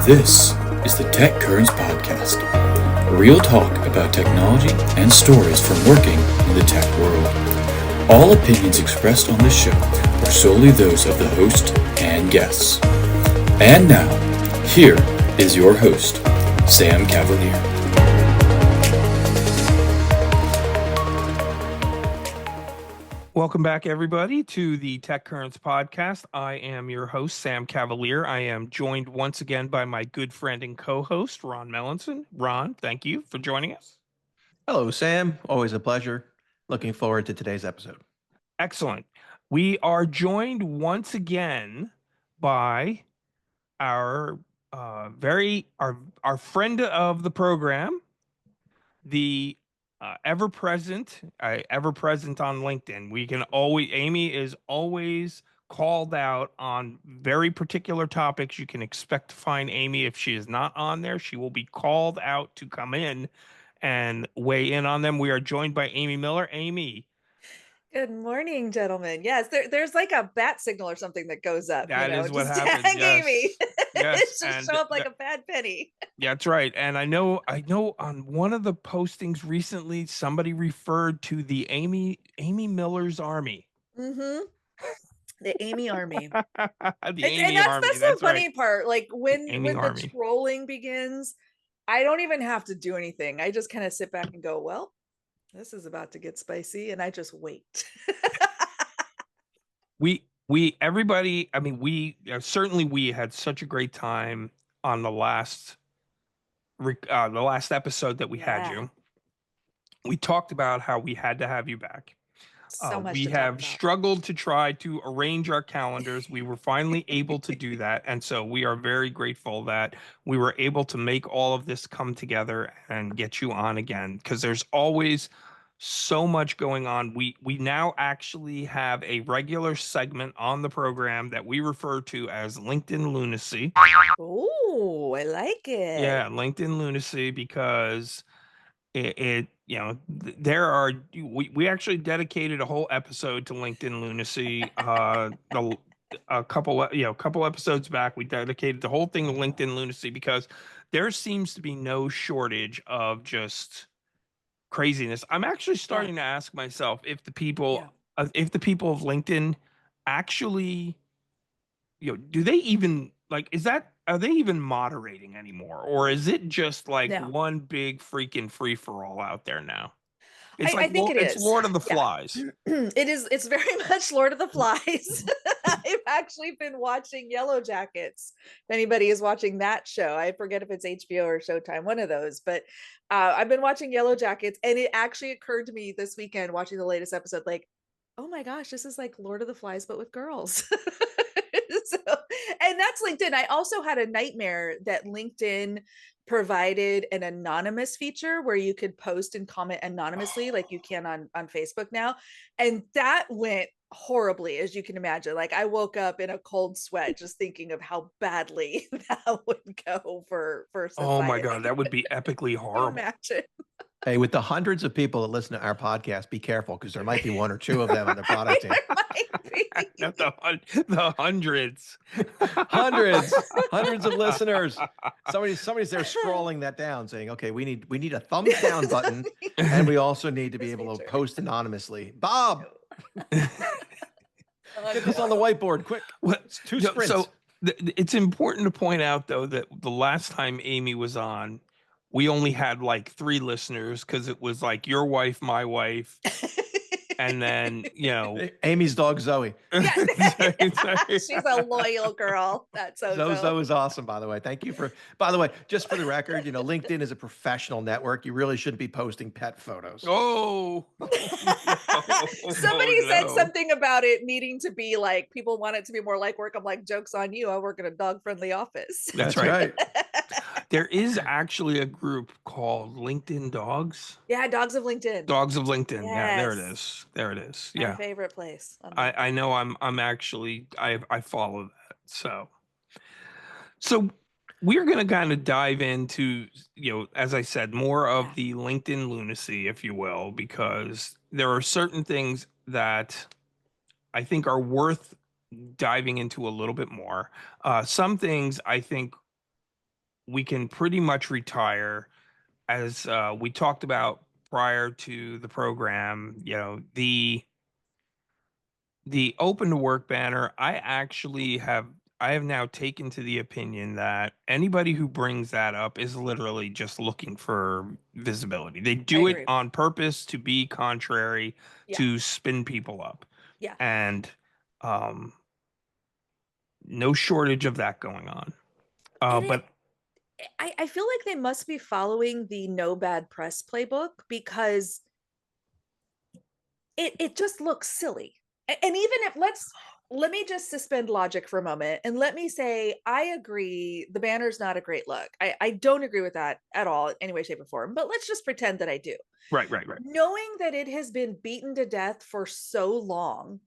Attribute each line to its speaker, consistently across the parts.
Speaker 1: This is the Tech Currents Podcast, real talk about technology and stories from working in the tech world. All opinions expressed on this show are solely those of the host and guests. And now, here is your host, Sam Cavalier.
Speaker 2: Welcome back, everybody, to the Tech Currents Podcast. I am your host, Sam Cavalier. I am joined once again by my good friend and co-host, Ron Mellinson. Ron, thank you for joining us.
Speaker 3: Hello, Sam. Always a pleasure. Looking forward to today's episode.
Speaker 2: Excellent. We are joined once again by our our friend of the program, the ever present on LinkedIn. Amy is always called out on very particular topics. You can expect to find Amy. If she is not on there, she will be called out to come in and weigh in on them. We are joined by Amy Miller. Amy.
Speaker 4: Good morning, gentlemen. Yes, there's like a bat signal or something that goes up.
Speaker 2: That is what
Speaker 4: just
Speaker 2: happens.
Speaker 4: tag
Speaker 2: Yes.
Speaker 4: Amy.
Speaker 2: Yes.
Speaker 4: It's just show up like a bad penny.
Speaker 2: Yeah, that's right. And I know on one of the postings recently, somebody referred to the Amy Miller's Army.
Speaker 4: Mm-hmm. The Amy Army.
Speaker 2: Amy Army.
Speaker 4: That's the funny part. Like when
Speaker 2: Army.
Speaker 4: the trolling begins, I don't even have to do anything. I just kind of sit back and go, well, this is about to get spicy, and I just wait.
Speaker 2: Everybody, I mean, we had such a great time on the last episode that we had you. We talked about how we had to have you back.
Speaker 4: So much
Speaker 2: we have struggled to try to arrange our calendars. We were finally able to do that. And so we are very grateful that we were able to make all of this come together and get you on again, because there's always so much going on. We now actually have a regular segment on the program that we refer to as LinkedIn Lunacy.
Speaker 4: Oh, I like it.
Speaker 2: Yeah, LinkedIn Lunacy, because we actually dedicated a whole episode to LinkedIn Lunacy. A couple episodes back, we dedicated the whole thing to LinkedIn Lunacy, because there seems to be no shortage of just craziness. I'm actually starting to ask myself if the people of LinkedIn actually, do they even are they even moderating anymore, or is it just like one big freaking free for all out there now? It's
Speaker 4: I think
Speaker 2: it's Lord of the Flies.
Speaker 4: It is. It's very much Lord of the Flies. I've actually been watching Yellow Jackets. If anybody is watching that show, I forget if it's HBO or Showtime, one of those. But I've been watching Yellow Jackets, and it actually occurred to me this weekend watching the latest episode, like, oh my gosh, this is like Lord of the Flies, but with girls. And that's LinkedIn. I also had a nightmare that LinkedIn provided an anonymous feature where you could post and comment anonymously like you can on Facebook now. And that went horribly, as you can imagine. Like, I woke up in a cold sweat just thinking of how badly that would go for society.
Speaker 2: Oh my God, that would be epically horrible.
Speaker 4: Imagine.
Speaker 3: Hey, with the hundreds of people that listen to our podcast, be careful, because there might be one or two of them on the product team.
Speaker 2: Not the hundreds.
Speaker 3: hundreds of listeners. Somebody's there scrolling that down, saying, "Okay, we need a thumbs down button, and we also need to be able to post anonymously." Bob, get this on the whiteboard, quick. It's 2 sprints.
Speaker 2: So it's important to point out, though, that the last time Amy was on, we only had like 3 listeners, because it was like your wife, my wife, and then,
Speaker 3: Amy's dog, Zoe.
Speaker 4: She's a loyal girl. That's so
Speaker 3: Zoe is awesome, by the way. Thank you by the way, just for the record, LinkedIn is a professional network. You really shouldn't be posting pet photos.
Speaker 2: Oh.
Speaker 4: Somebody said something about it needing to be like, people want it to be more like work. I'm like, joke's on you. I work in a dog-friendly office.
Speaker 2: That's right. There is actually a group called LinkedIn Dogs.
Speaker 4: Yeah, Dogs of LinkedIn.
Speaker 2: Dogs of LinkedIn.
Speaker 4: Yes.
Speaker 2: Yeah, there it is. There it is. Yeah.
Speaker 4: My favorite place.
Speaker 2: I know. I'm actually I follow that. So we're going to kind of dive into, as I said, more of the LinkedIn lunacy, if you will, because there are certain things that I think are worth diving into a little bit more. Some things I think we can pretty much retire, as we talked about prior to the program. The open to work banner, I have now taken to the opinion that anybody who brings that up is literally just looking for visibility. They do it
Speaker 4: agree.
Speaker 2: on purpose to be contrary,
Speaker 4: Yeah.
Speaker 2: to spin people up.
Speaker 4: Yeah.
Speaker 2: And um no shortage of that going on.
Speaker 4: And
Speaker 2: But
Speaker 4: I feel like they must be following the no bad press playbook, because it just looks silly. And even if let me just suspend logic for a moment and let me say I agree the banner's not a great look. I don't agree with that at all in any way, shape, or form. But let's just pretend that I do.
Speaker 2: right.
Speaker 4: Knowing that it has been beaten to death for so long,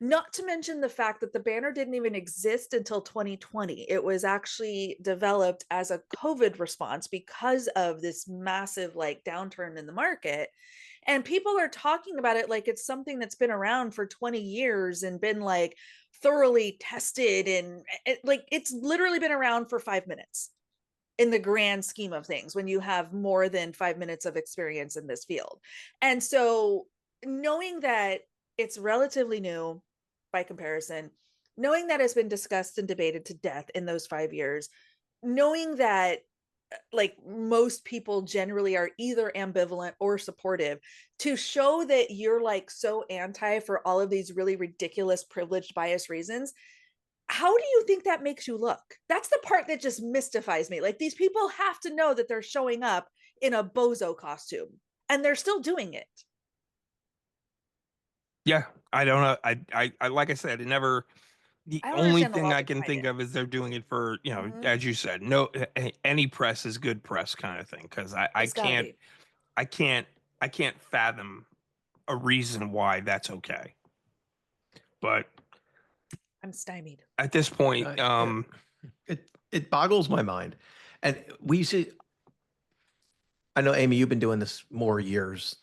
Speaker 4: not to mention the fact that the banner didn't even exist until 2020. It was actually developed as a COVID response because of this massive like downturn in the market. And people are talking about it like it's something that's been around for 20 years and been like thoroughly tested. And like it's literally been around for 5 minutes in the grand scheme of things when you have more than 5 minutes of experience in this field. And so knowing that it's relatively new by comparison, knowing that it's been discussed and debated to death in those 5 years, knowing that like most people generally are either ambivalent or supportive, to show that you're like so anti for all of these really ridiculous privileged bias reasons, how do you think that makes you look? That's the part that just mystifies me. Like these people have to know that they're showing up in a bozo costume and they're still doing it.
Speaker 2: yeah, I don't know. I like I said, it never. The
Speaker 4: I don't
Speaker 2: only
Speaker 4: understand the
Speaker 2: thing I
Speaker 4: logic
Speaker 2: can
Speaker 4: behind
Speaker 2: think
Speaker 4: it.
Speaker 2: of is they're doing it for,
Speaker 4: Mhm.
Speaker 2: as you said, no, any press is good press kind of thing. Because
Speaker 4: It's gotta be.
Speaker 2: I can't, I can't fathom a reason why that's okay. But
Speaker 4: I'm stymied.
Speaker 2: at this point,
Speaker 3: It boggles my mind. And we see, I know, Amy, you've been doing this more years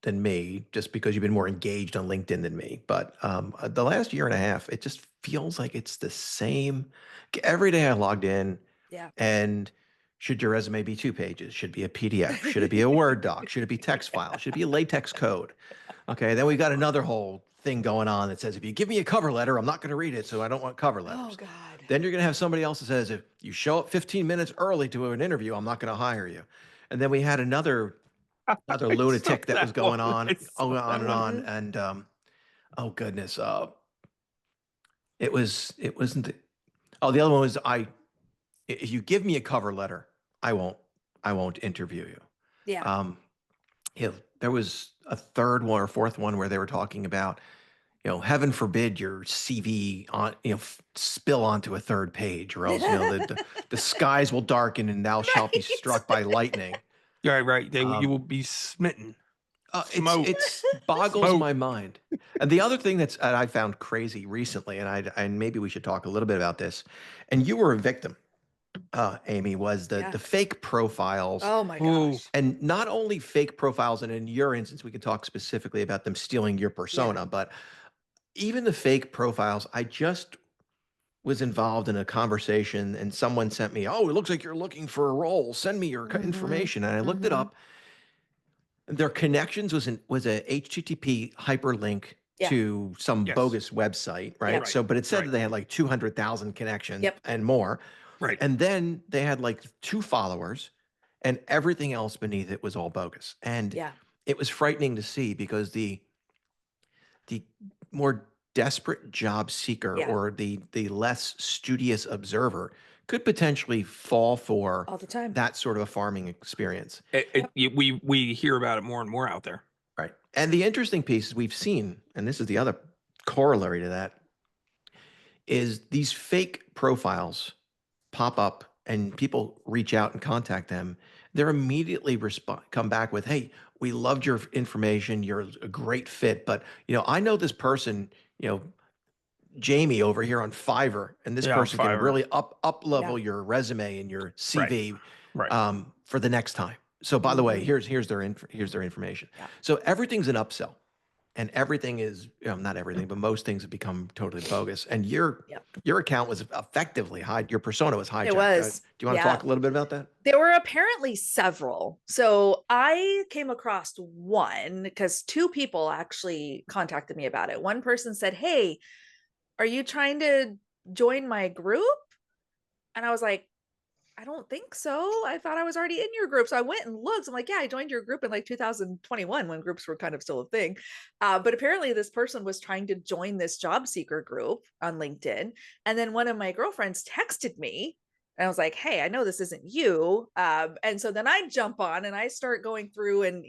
Speaker 3: than me, just because you've been more engaged on LinkedIn than me. But the last year and a half, it just feels like it's the same. Every day I logged in,
Speaker 4: Yeah.
Speaker 3: and should your resume be 2 pages? Should it be a PDF? Should it be a Word doc? Should it be text file? Should it be a latex code? Okay, then we got another whole thing going on that says, if you give me a cover letter, I'm not going to read it, so I don't want cover letters.
Speaker 4: Oh God.
Speaker 3: Then you're going to have somebody else that says, if you show up 15 minutes early to an interview, I'm not going to hire you. And then we had another
Speaker 2: I saw
Speaker 3: lunatic that was
Speaker 2: that
Speaker 3: going
Speaker 2: one.
Speaker 3: on,
Speaker 2: I saw
Speaker 3: on
Speaker 2: that
Speaker 3: and
Speaker 2: one.
Speaker 3: on. And oh goodness, it wasn't. Oh, the other one was, if you give me a cover letter, I won't interview you.
Speaker 4: Yeah.
Speaker 3: There was a third one or fourth one where they were talking about, heaven forbid your CV spill onto a third page, or else, the skies will darken and thou shalt be
Speaker 4: Right.
Speaker 3: struck by lightning.
Speaker 2: Right. You
Speaker 3: Um,
Speaker 2: will be smitten.
Speaker 3: it's boggles my mind. And the other thing that I found crazy recently, and maybe we should talk a little bit about this, and you were a victim, Amy, was the
Speaker 4: Yeah.
Speaker 3: fake profiles.
Speaker 4: Oh my
Speaker 2: Ooh.
Speaker 4: gosh.
Speaker 3: And not only fake profiles, and in your instance, we could talk specifically about them stealing your persona, but even the fake profiles. I just was involved in a conversation, and someone sent me, "Oh, it looks like you're looking for a role. Send me your information." And I looked it up. Their connections was a HTTP hyperlink
Speaker 4: Yeah.
Speaker 3: to some
Speaker 2: Yes.
Speaker 3: bogus website, right?
Speaker 4: Yep.
Speaker 3: So, but it said
Speaker 2: Right.
Speaker 3: that they had like 200,000 connections
Speaker 4: Yep.
Speaker 3: and more.
Speaker 2: Right.
Speaker 3: And then they had like 2 followers, and everything else beneath it was all bogus. And
Speaker 4: Yeah.
Speaker 3: it was frightening to see, because the more desperate job seeker,
Speaker 4: Yeah.
Speaker 3: or the less studious observer, could potentially fall for
Speaker 4: All the time.
Speaker 3: that sort of a farming experience.
Speaker 2: We hear about it more and more out there.
Speaker 3: Right. And the interesting piece is, we've seen, and this is the other corollary to that, is these fake profiles pop up and people reach out and contact them. They're immediately come back with, "Hey, we loved your information. You're a great fit, but I know this person, Jamie over here on Fiverr, and this
Speaker 2: Yeah, on
Speaker 3: person can
Speaker 2: Fiverr.
Speaker 3: really up level
Speaker 4: Yeah.
Speaker 3: your resume and your CV
Speaker 2: Right.
Speaker 3: for the next time. So, by the way,
Speaker 4: Mhm.
Speaker 3: here's their information."
Speaker 4: Yeah.
Speaker 3: So everything's an upsell. and everything is, not everything, but most things have become totally bogus. And your
Speaker 4: Yep.
Speaker 3: your account was effectively your persona was hijacked.
Speaker 4: It was.
Speaker 3: Do you want to
Speaker 4: Yeah.
Speaker 3: talk a little bit about that?
Speaker 4: There were apparently several. So I came across one because two people actually contacted me about it. One person said, "Hey, are you trying to join my group?" And I was like, "I don't think so. I thought I was already in your group." So I went and looked. I'm like, "Yeah, I joined your group in like 2021 when groups were kind of still a thing." But apparently, this person was trying to join this job seeker group on LinkedIn. And then one of my girlfriends texted me. And I was like, "Hey, I know this isn't you." And so then I jump on and I start going through and,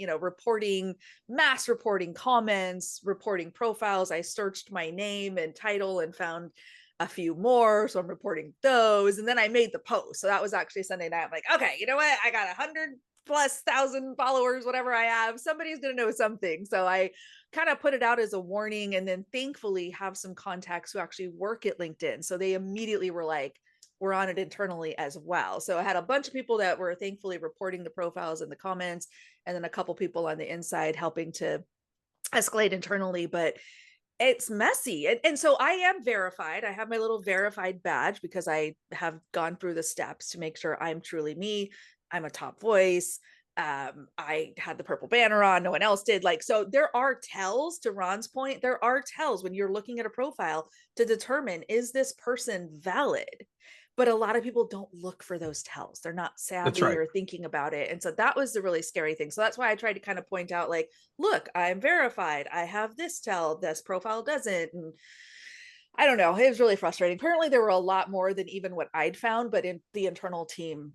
Speaker 4: mass reporting comments, reporting profiles. I searched my name and title and found a few more. So I'm reporting those. And then I made the post. So that was actually Sunday night. I'm like, okay, you know what? I got 100,000+ followers, whatever I have. Somebody's going to know something. So I kind of put it out as a warning, and then thankfully have some contacts who actually work at LinkedIn. So they immediately were like, we're on it internally as well. So I had a bunch of people that were thankfully reporting the profiles and the comments, and then a couple people on the inside helping to escalate internally. But it's messy. And so I am verified. I have my little verified badge because I have gone through the steps to make sure I'm truly me. I'm a top voice. I had the purple banner on. No one else did. Like, so there are tells, to Ron's point, there are tells when you're looking at a profile to determine, is this person valid? But a lot of people don't look for those tells. They're not savvy
Speaker 2: right.
Speaker 4: or thinking about it. And so that was the really scary thing. So that's why I tried to kind of point out, like, look, I'm verified. I have this tell, this profile doesn't. And I don't know. It was really frustrating. Apparently there were a lot more than even what I'd found, but the internal team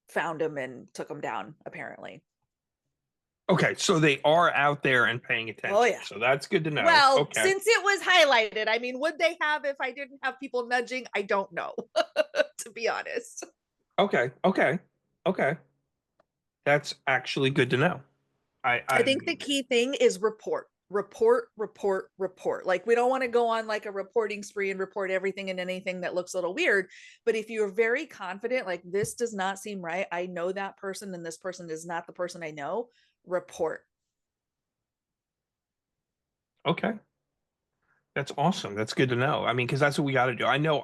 Speaker 4: found them and took them down, apparently.
Speaker 2: Okay, so they are out there and paying attention.
Speaker 4: Oh, yeah.
Speaker 2: So that's good to know.
Speaker 4: Well,
Speaker 2: okay.
Speaker 4: Since it was highlighted, I mean, would they have if I didn't have people nudging? I don't know, to be honest.
Speaker 2: Okay. That's actually good to know.
Speaker 4: I think the key thing is report. Like, we don't want to go on like a reporting spree and report everything and anything that looks a little weird. But if you're very confident, like, this does not seem right, I know that person and this person is not the person I know, report.
Speaker 2: Okay. That's awesome. That's good to know. I mean, because that's what we got to do. I know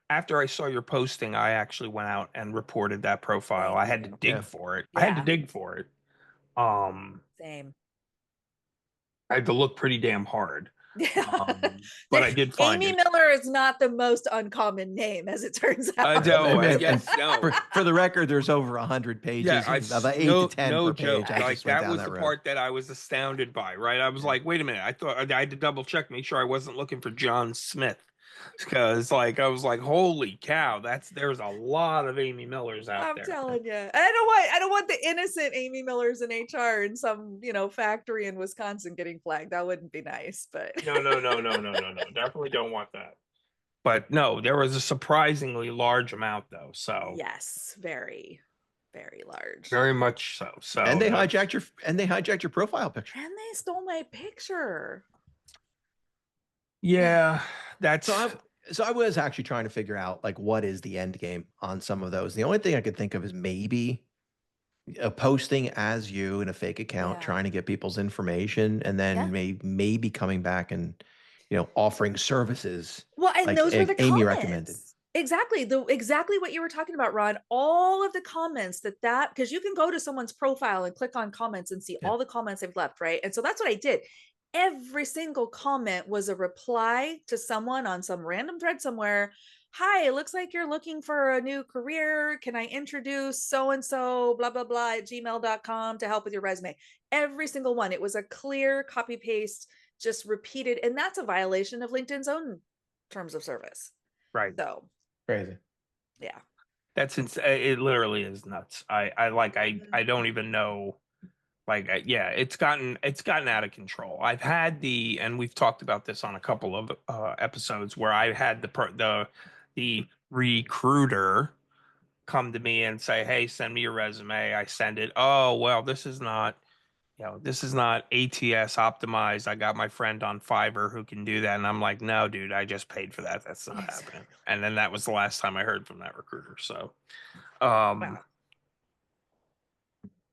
Speaker 2: after I saw your posting, I actually went out and reported that profile. I had to dig for it. I had to
Speaker 4: Yeah.
Speaker 2: dig for it.
Speaker 4: Same.
Speaker 2: I had to look pretty damn hard.
Speaker 4: Yeah.
Speaker 2: But I did find
Speaker 4: Amy
Speaker 2: it.
Speaker 4: Miller is not the most uncommon name, as it turns out.
Speaker 2: I know.
Speaker 3: And-
Speaker 2: Yes, no.
Speaker 3: For the record, there's over 100 pages.
Speaker 2: Yeah,
Speaker 3: About 8 to 10
Speaker 2: no
Speaker 3: per
Speaker 2: joke.
Speaker 3: page. I
Speaker 2: Like,
Speaker 3: just went
Speaker 2: that
Speaker 3: down
Speaker 2: was
Speaker 3: that
Speaker 2: the
Speaker 3: road.
Speaker 2: part that I was astounded by, right? I was like, wait a minute. I thought I had to double check, make sure I wasn't looking for John Smith. Because, like, I was like, holy cow, there's a lot of Amy Millers out there.
Speaker 4: I'm telling you. I don't want the innocent Amy Millers in HR in some, factory in Wisconsin getting flagged. That wouldn't be nice, but
Speaker 2: No. Definitely don't want that. But no, there was a surprisingly large amount though. So
Speaker 4: yes, very, very large.
Speaker 2: very much so. So
Speaker 3: And they hijacked your profile picture.
Speaker 4: And they stole my picture.
Speaker 2: yeah, that's
Speaker 3: So I was actually trying to figure out, like, what is the end game on some of those. The only thing I could think of is maybe posting as you in a fake account, trying to get people's information, and then maybe coming back and offering services.
Speaker 4: Well, and
Speaker 3: like
Speaker 4: those were the
Speaker 3: Amy
Speaker 4: comments.
Speaker 3: recommended.
Speaker 4: Exactly what you were talking about, Ron. All of the comments because you can go to someone's profile and click on comments and see all the comments they've left, right? And so that's what I did. Every single comment was a reply to someone on some random thread somewhere. Hi, it looks like you're looking for a new career. Can I introduce so-and-so, blah, blah, blah, at gmail.com to help with your resume? Every single one. It was a clear copy paste, just repeated. And that's a violation of LinkedIn's own terms of service.
Speaker 2: right.
Speaker 4: So
Speaker 3: Crazy.
Speaker 4: yeah.
Speaker 2: It literally is nuts. I don't even know. It's gotten out of control. I've had and we've talked about this on a couple of episodes where I had the recruiter come to me and say, "Hey, send me your resume." I send it. Oh, well, this is not ATS optimized. I got my friend on Fiverr who can do that. And I'm like, no, dude, I just paid for that. That's not happening. And then that was the last time I heard from that recruiter. So,
Speaker 4: Wow.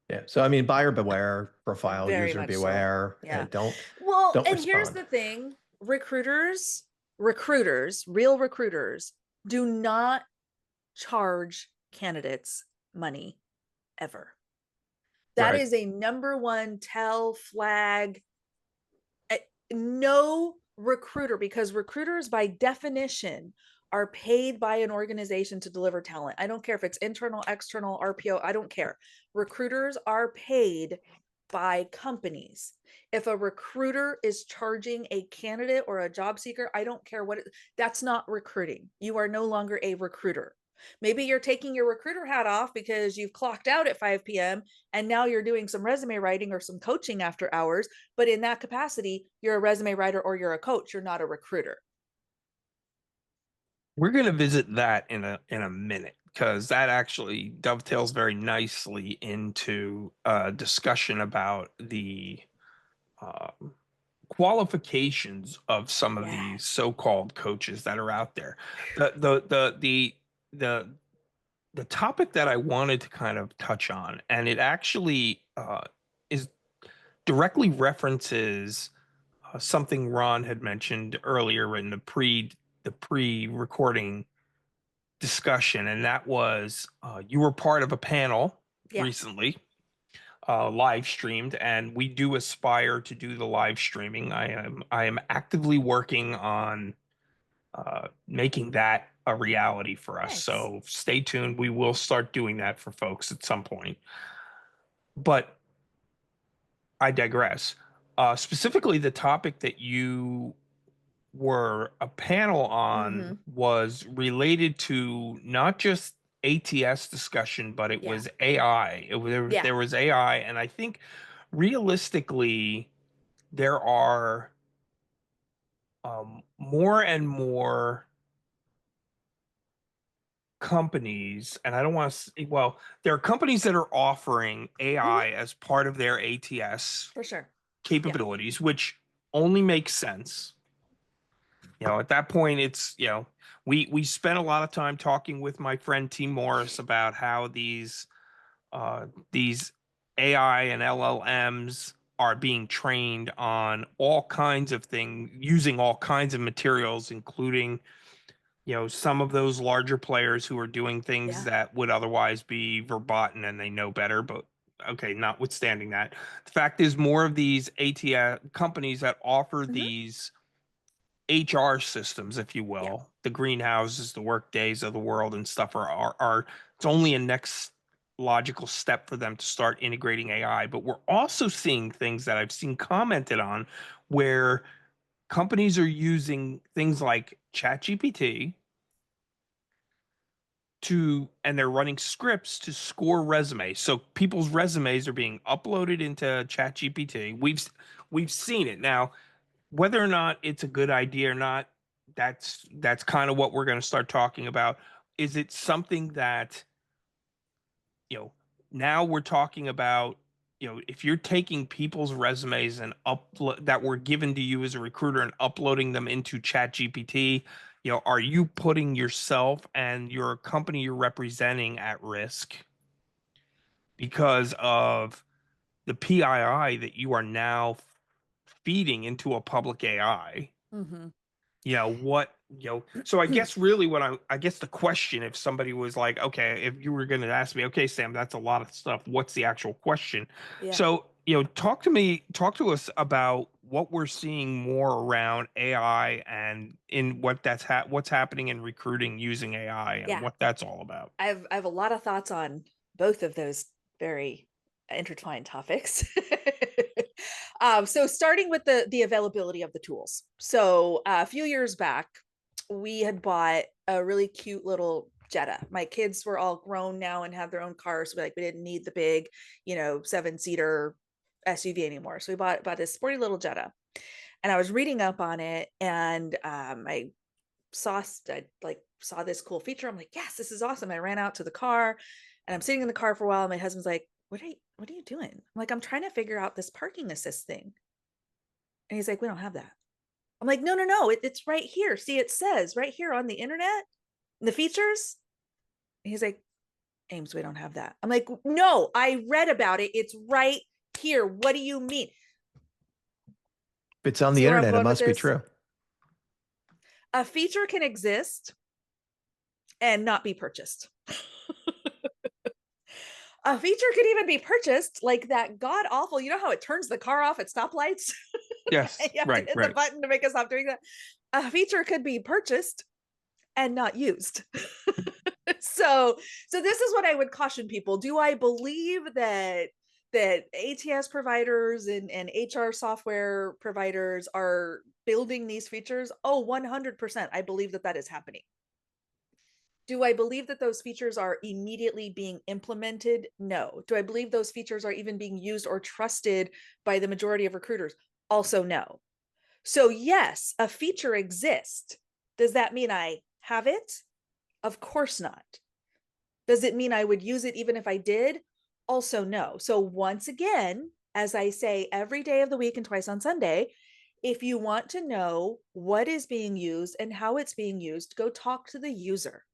Speaker 3: Yeah. So I mean, buyer beware, profile
Speaker 4: Very
Speaker 3: user
Speaker 4: much so.
Speaker 3: beware,
Speaker 4: Yeah.
Speaker 3: and don't
Speaker 4: Well, and here's
Speaker 3: respond.
Speaker 4: the thing, recruiters, real recruiters do not charge candidates money ever. That
Speaker 3: Right.
Speaker 4: is a number one flag. No recruiter, because recruiters by definition are paid by an organization to deliver talent. I don't care if it's internal, external, RPO, I don't care. Recruiters are paid by companies. If a recruiter is charging a candidate or a job seeker, I don't care what that's not recruiting. You are no longer a recruiter. Maybe you're taking your recruiter hat off because you've clocked out at 5 p.m. and now you're doing some resume writing or some coaching after hours. But in that capacity, you're a resume writer or you're a coach. You're not a recruiter.
Speaker 2: We're going to visit that in a minute, because that actually dovetails very nicely into a discussion about the um, qualifications of some of these
Speaker 4: Yes.
Speaker 2: so-called coaches that are out there. The the topic that I wanted to kind of touch on, and it actually is directly references something Ron had mentioned earlier in the pre-recording discussion, and that was you were part of a panel
Speaker 4: Yeah.
Speaker 2: recently, live streamed, and we do aspire to do the live streaming. I am actively working on making that a reality for us.
Speaker 4: Nice.
Speaker 2: So stay tuned. We will start doing that for folks at some point. But I digress. Specifically, the topic that you were a panel on was related to not just ATS discussion, but it was AI. There was AI, and I think realistically there are more and more companies, and I don't want to say, well, there are companies that are offering AI as part of their ATS
Speaker 4: For sure.
Speaker 2: capabilities, which only makes sense. At that point, it's, we spent a lot of time talking with my friend T Morris about how these AI and LLMs are being trained on all kinds of things, using all kinds of materials, including, some of those larger players who are doing things that would otherwise be verboten and they know better. But okay, notwithstanding that, the fact is more of these ATS companies that offer these HR systems, if you will, the greenhouses, the work days of the world and stuff are it's only a next logical step for them to start integrating AI. But we're also seeing things that I've seen commented on where companies are using things like ChatGPT and they're running scripts to score resumes. So people's resumes are being uploaded into ChatGPT. We've seen it. Now, whether or not it's a good idea or not, that's kind of what we're going to start talking about. Is it something that, now we're talking about, if you're taking people's resumes and that were given to you as a recruiter and uploading them into ChatGPT, are you putting yourself and your company you're representing at risk because of the PII that you are now feeding into a public AI? So I guess really I guess the question, if somebody was like, okay, if you were going to ask me, okay, Sam, that's a lot of stuff, what's the actual question? So, talk to us about what we're seeing more around AI and in what's happening in recruiting using AI and what that's all about.
Speaker 4: I have a lot of thoughts on both of those very intertwined topics. So starting with the availability of the tools. So a few years back, we had bought a really cute little Jetta. My kids were all grown now and have their own cars. So we didn't need the big, 7-seater SUV anymore. So we bought this sporty little Jetta. And I was reading up on it, and I saw this cool feature. I'm like, yes, this is awesome. I ran out to the car, and I'm sitting in the car for a while. And my husband's like, what are you doing? I'm like, I'm trying to figure out this parking assist thing. And he's like, we don't have that. I'm like, no, it's right here. See, it says right here on the internet, the features. And he's like, Ames, we don't have that. I'm like, no, I read about it. It's right here. What do you mean?
Speaker 3: If it's on the
Speaker 4: See where I'm
Speaker 3: internet, it
Speaker 4: going with
Speaker 3: must be
Speaker 4: this?
Speaker 3: true.
Speaker 4: A feature can exist and not be purchased. A feature could even be purchased, like that god awful, you know how it turns the car off at stoplights?
Speaker 2: Yes,
Speaker 4: And you have
Speaker 2: right,
Speaker 4: to hit
Speaker 2: right.
Speaker 4: the button to make it stop doing that. A feature could be purchased and not used. So this is what I would caution people. Do I believe that ATS providers and HR software providers are building these features? Oh, 100%. I believe that that is happening. Do I believe that those features are immediately being implemented? No. Do I believe those features are even being used or trusted by the majority of recruiters? Also, no. So yes, a feature exists. Does that mean I have it? Of course not. Does it mean I would use it even if I did? Also, no. So once again, as I say every day of the week and twice on Sunday, if you want to know what is being used and how it's being used, go talk to the user.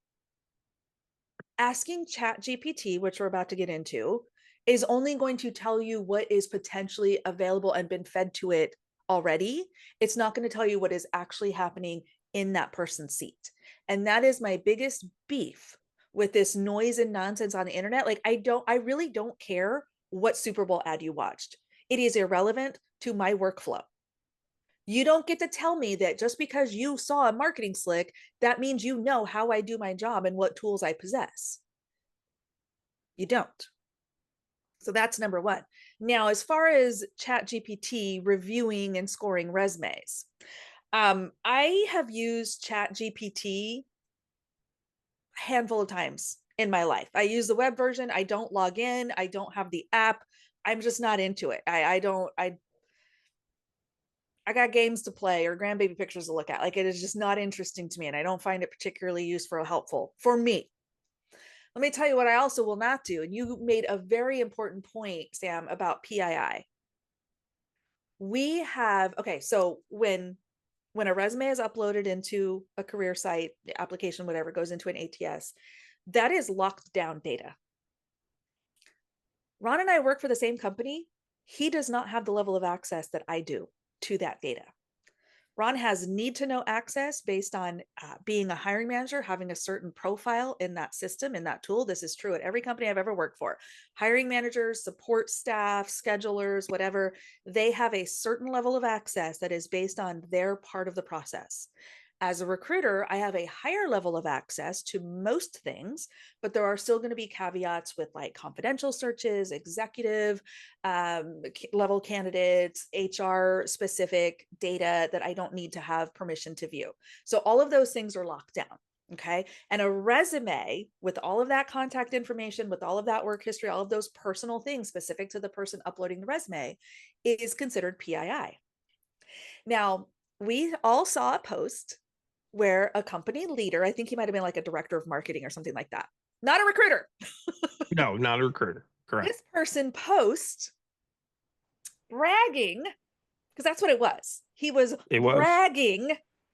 Speaker 4: Asking ChatGPT, which we're about to get into, is only going to tell you what is potentially available and been fed to it already. It's not going to tell you what is actually happening in that person's seat. And that is my biggest beef with this noise and nonsense on the internet. Like, I really don't care what Super Bowl ad you watched. It is irrelevant to my workflow. You don't get to tell me that just because you saw a marketing slick, that means you know how I do my job and what tools I possess. You don't. So that's number one. Now, as far as ChatGPT reviewing and scoring resumes, I have used ChatGPT a handful of times in my life. I use the web version. I don't log in. I don't have the app. I'm just not into it. I got games to play or grandbaby pictures to look at. Like, it is just not interesting to me, and I don't find it particularly useful or helpful for me. Let me tell you what I also will not do. And you made a very important point, Sam, about PII. We have, okay, so when a resume is uploaded into a career site, the application, whatever, goes into an ATS, that is locked down data. Ron and I work for the same company. He does not have the level of access that I do to that data. Ron has need to know access based on being a hiring manager, having a certain profile in that system, in that tool. This is true at every company I've ever worked for. Hiring managers, support staff, schedulers, whatever, they have a certain level of access that is based on their part of the process. As a recruiter, I have a higher level of access to most things, but there are still going to be caveats with like confidential searches, executive level candidates, HR specific data that I don't need to have permission to view. So all of those things are locked down. Okay. And a resume with all of that contact information, with all of that work history, all of those personal things specific to the person uploading the resume is considered PII. Now, we all saw a post where a company leader, I think he might have been like a director of marketing or something like that, not a recruiter.
Speaker 2: No, not a recruiter. Correct.
Speaker 4: This person post bragging, because that's what it was. He was bragging.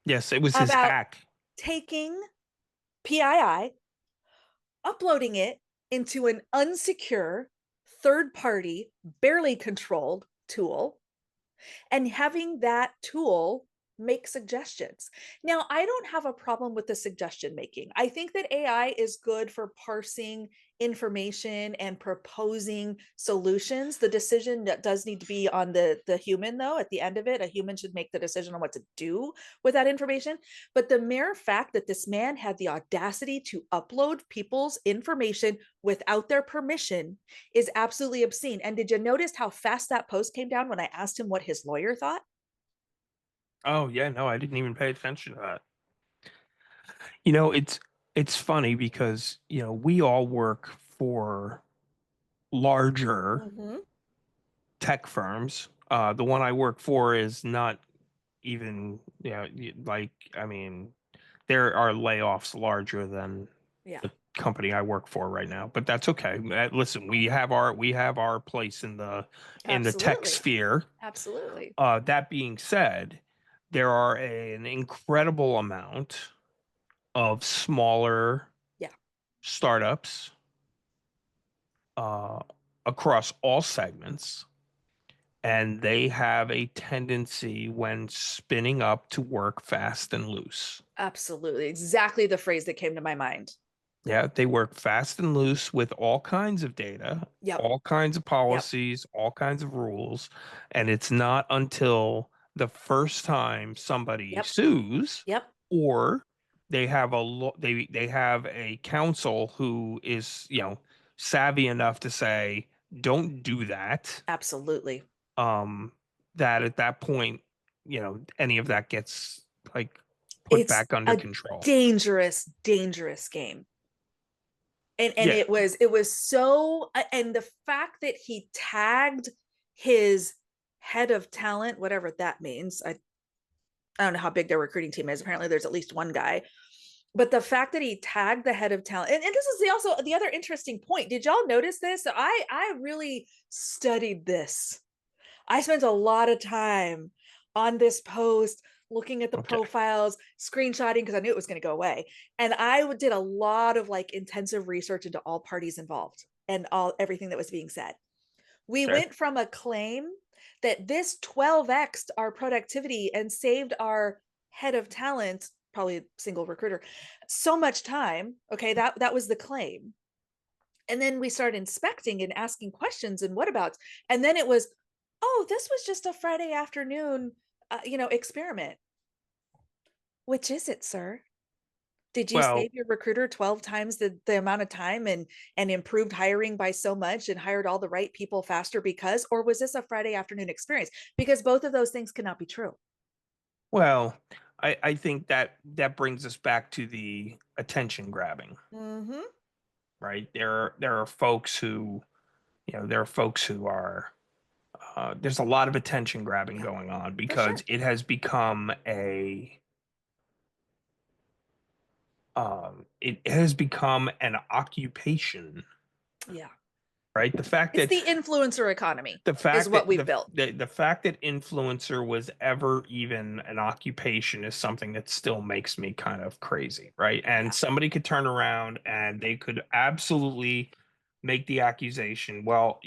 Speaker 2: Yes, it was his hack.
Speaker 4: Taking PII, uploading it into an unsecure, third-party, barely controlled tool, and having that tool make suggestions. Now, I don't have a problem with the suggestion making. I think that AI is good for parsing information and proposing solutions. The decision that does need to be on the human, though. At the end of it, a human should make the decision on what to do with that information. But the mere fact that this man had the audacity to upload people's information without their permission is absolutely obscene. And did you notice how fast that post came down when I asked him what his lawyer thought?
Speaker 2: Oh yeah, no, I didn't even pay attention to that. You know, it's funny because, you know, we all work for larger tech firms. The one I work for is not even, you know, like, I mean, there are layoffs larger than the company I work for right now, but that's okay. Listen, we have our place in the tech sphere.
Speaker 4: Absolutely.
Speaker 2: That being said, there are an incredible amount of smaller startups uh, across all segments, and they have a tendency when spinning up to work fast and loose.
Speaker 4: Absolutely. Exactly the phrase that came to my mind.
Speaker 2: Yeah, they work fast and loose with all kinds of data,
Speaker 4: Yep.
Speaker 2: all kinds of policies, all kinds of rules. And it's not until the first time somebody
Speaker 4: Yep.
Speaker 2: sues
Speaker 4: Yep.
Speaker 2: or they have they have a counsel who is, savvy enough to say, don't do that.
Speaker 4: Absolutely.
Speaker 2: Um, that at that point, any of that gets like put
Speaker 4: It's
Speaker 2: back under
Speaker 4: a
Speaker 2: control.
Speaker 4: dangerous, dangerous game. And
Speaker 2: Yeah.
Speaker 4: it was so, and the fact that he tagged his head of talent, whatever that means. I don't know how big their recruiting team is. Apparently there's at least one guy. But the fact that he tagged the head of talent, and this is also the other interesting point. Did y'all notice this? So I really studied this. I spent a lot of time on this post looking at the
Speaker 2: Okay.
Speaker 4: profiles, screenshotting because I knew it was going to go away. And I did a lot of like intensive research into all parties involved and everything that was being said. We
Speaker 2: Okay.
Speaker 4: went from a claim that this 12x'd our productivity and saved our head of talent, probably a single recruiter, so much time. Okay, that was the claim. And then we started inspecting and asking questions and what abouts. And then it was, oh, this was just a Friday afternoon, experiment. Which is it, sir? Did you
Speaker 2: Well,
Speaker 4: save your recruiter 12 times the amount of time and improved hiring by so much and hired all the right people faster because, or was this a Friday afternoon experience? Because both of those things cannot be true.
Speaker 2: Well, I think that brings us back to the attention grabbing,
Speaker 4: Mm-hmm.
Speaker 2: right? There are folks who, there are folks who are there's a lot of attention grabbing
Speaker 4: Yeah,
Speaker 2: going on
Speaker 4: for
Speaker 2: because
Speaker 4: sure.
Speaker 2: it has become it has become an occupation,
Speaker 4: Yeah.
Speaker 2: right? The fact
Speaker 4: It's
Speaker 2: that
Speaker 4: the influencer economy
Speaker 2: the
Speaker 4: is
Speaker 2: fact
Speaker 4: what
Speaker 2: that
Speaker 4: we've built.
Speaker 2: the fact that influencer was ever even an occupation is something that still makes me kind of crazy, right? And
Speaker 4: Yeah.
Speaker 2: somebody could turn around and they could absolutely make the accusation, well,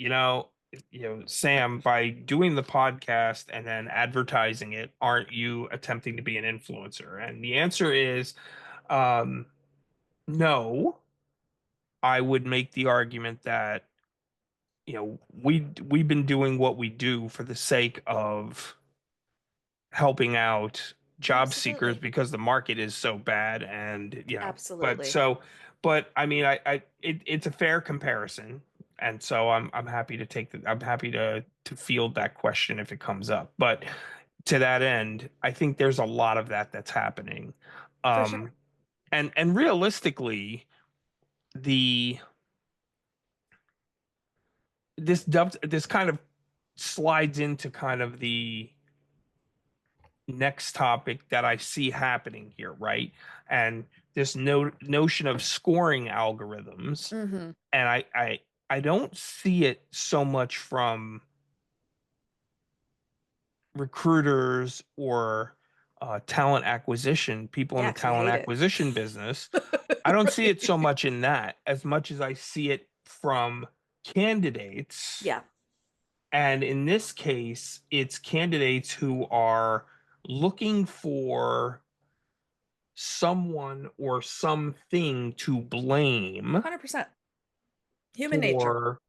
Speaker 2: Sam, by doing the podcast and then advertising it, aren't you attempting to be an influencer? And the answer is um, no. I would make the argument that we've been doing what we do for the sake of helping out job seekers
Speaker 4: Absolutely.
Speaker 2: because the market is so bad, and
Speaker 4: Absolutely.
Speaker 2: but I mean, it's a fair comparison, and so I'm happy to I'm happy to field that question if it comes up. But to that end, I think there's a lot of that's happening.
Speaker 4: For
Speaker 2: um
Speaker 4: sure.
Speaker 2: and realistically, the this kind of slides into kind of the next topic that I see happening here, right? And this notion of scoring algorithms,
Speaker 4: Mm-hmm.
Speaker 2: and I don't see it so much from recruiters or talent acquisition, people in
Speaker 4: Yeah,
Speaker 2: the
Speaker 4: because we
Speaker 2: talent
Speaker 4: hate it.
Speaker 2: acquisition business. I don't see it so
Speaker 4: Right.
Speaker 2: much in that as much as I see it from candidates.
Speaker 4: Yeah.
Speaker 2: And in this case, it's candidates who are looking for someone or something to blame
Speaker 4: 100%. Human nature.
Speaker 2: for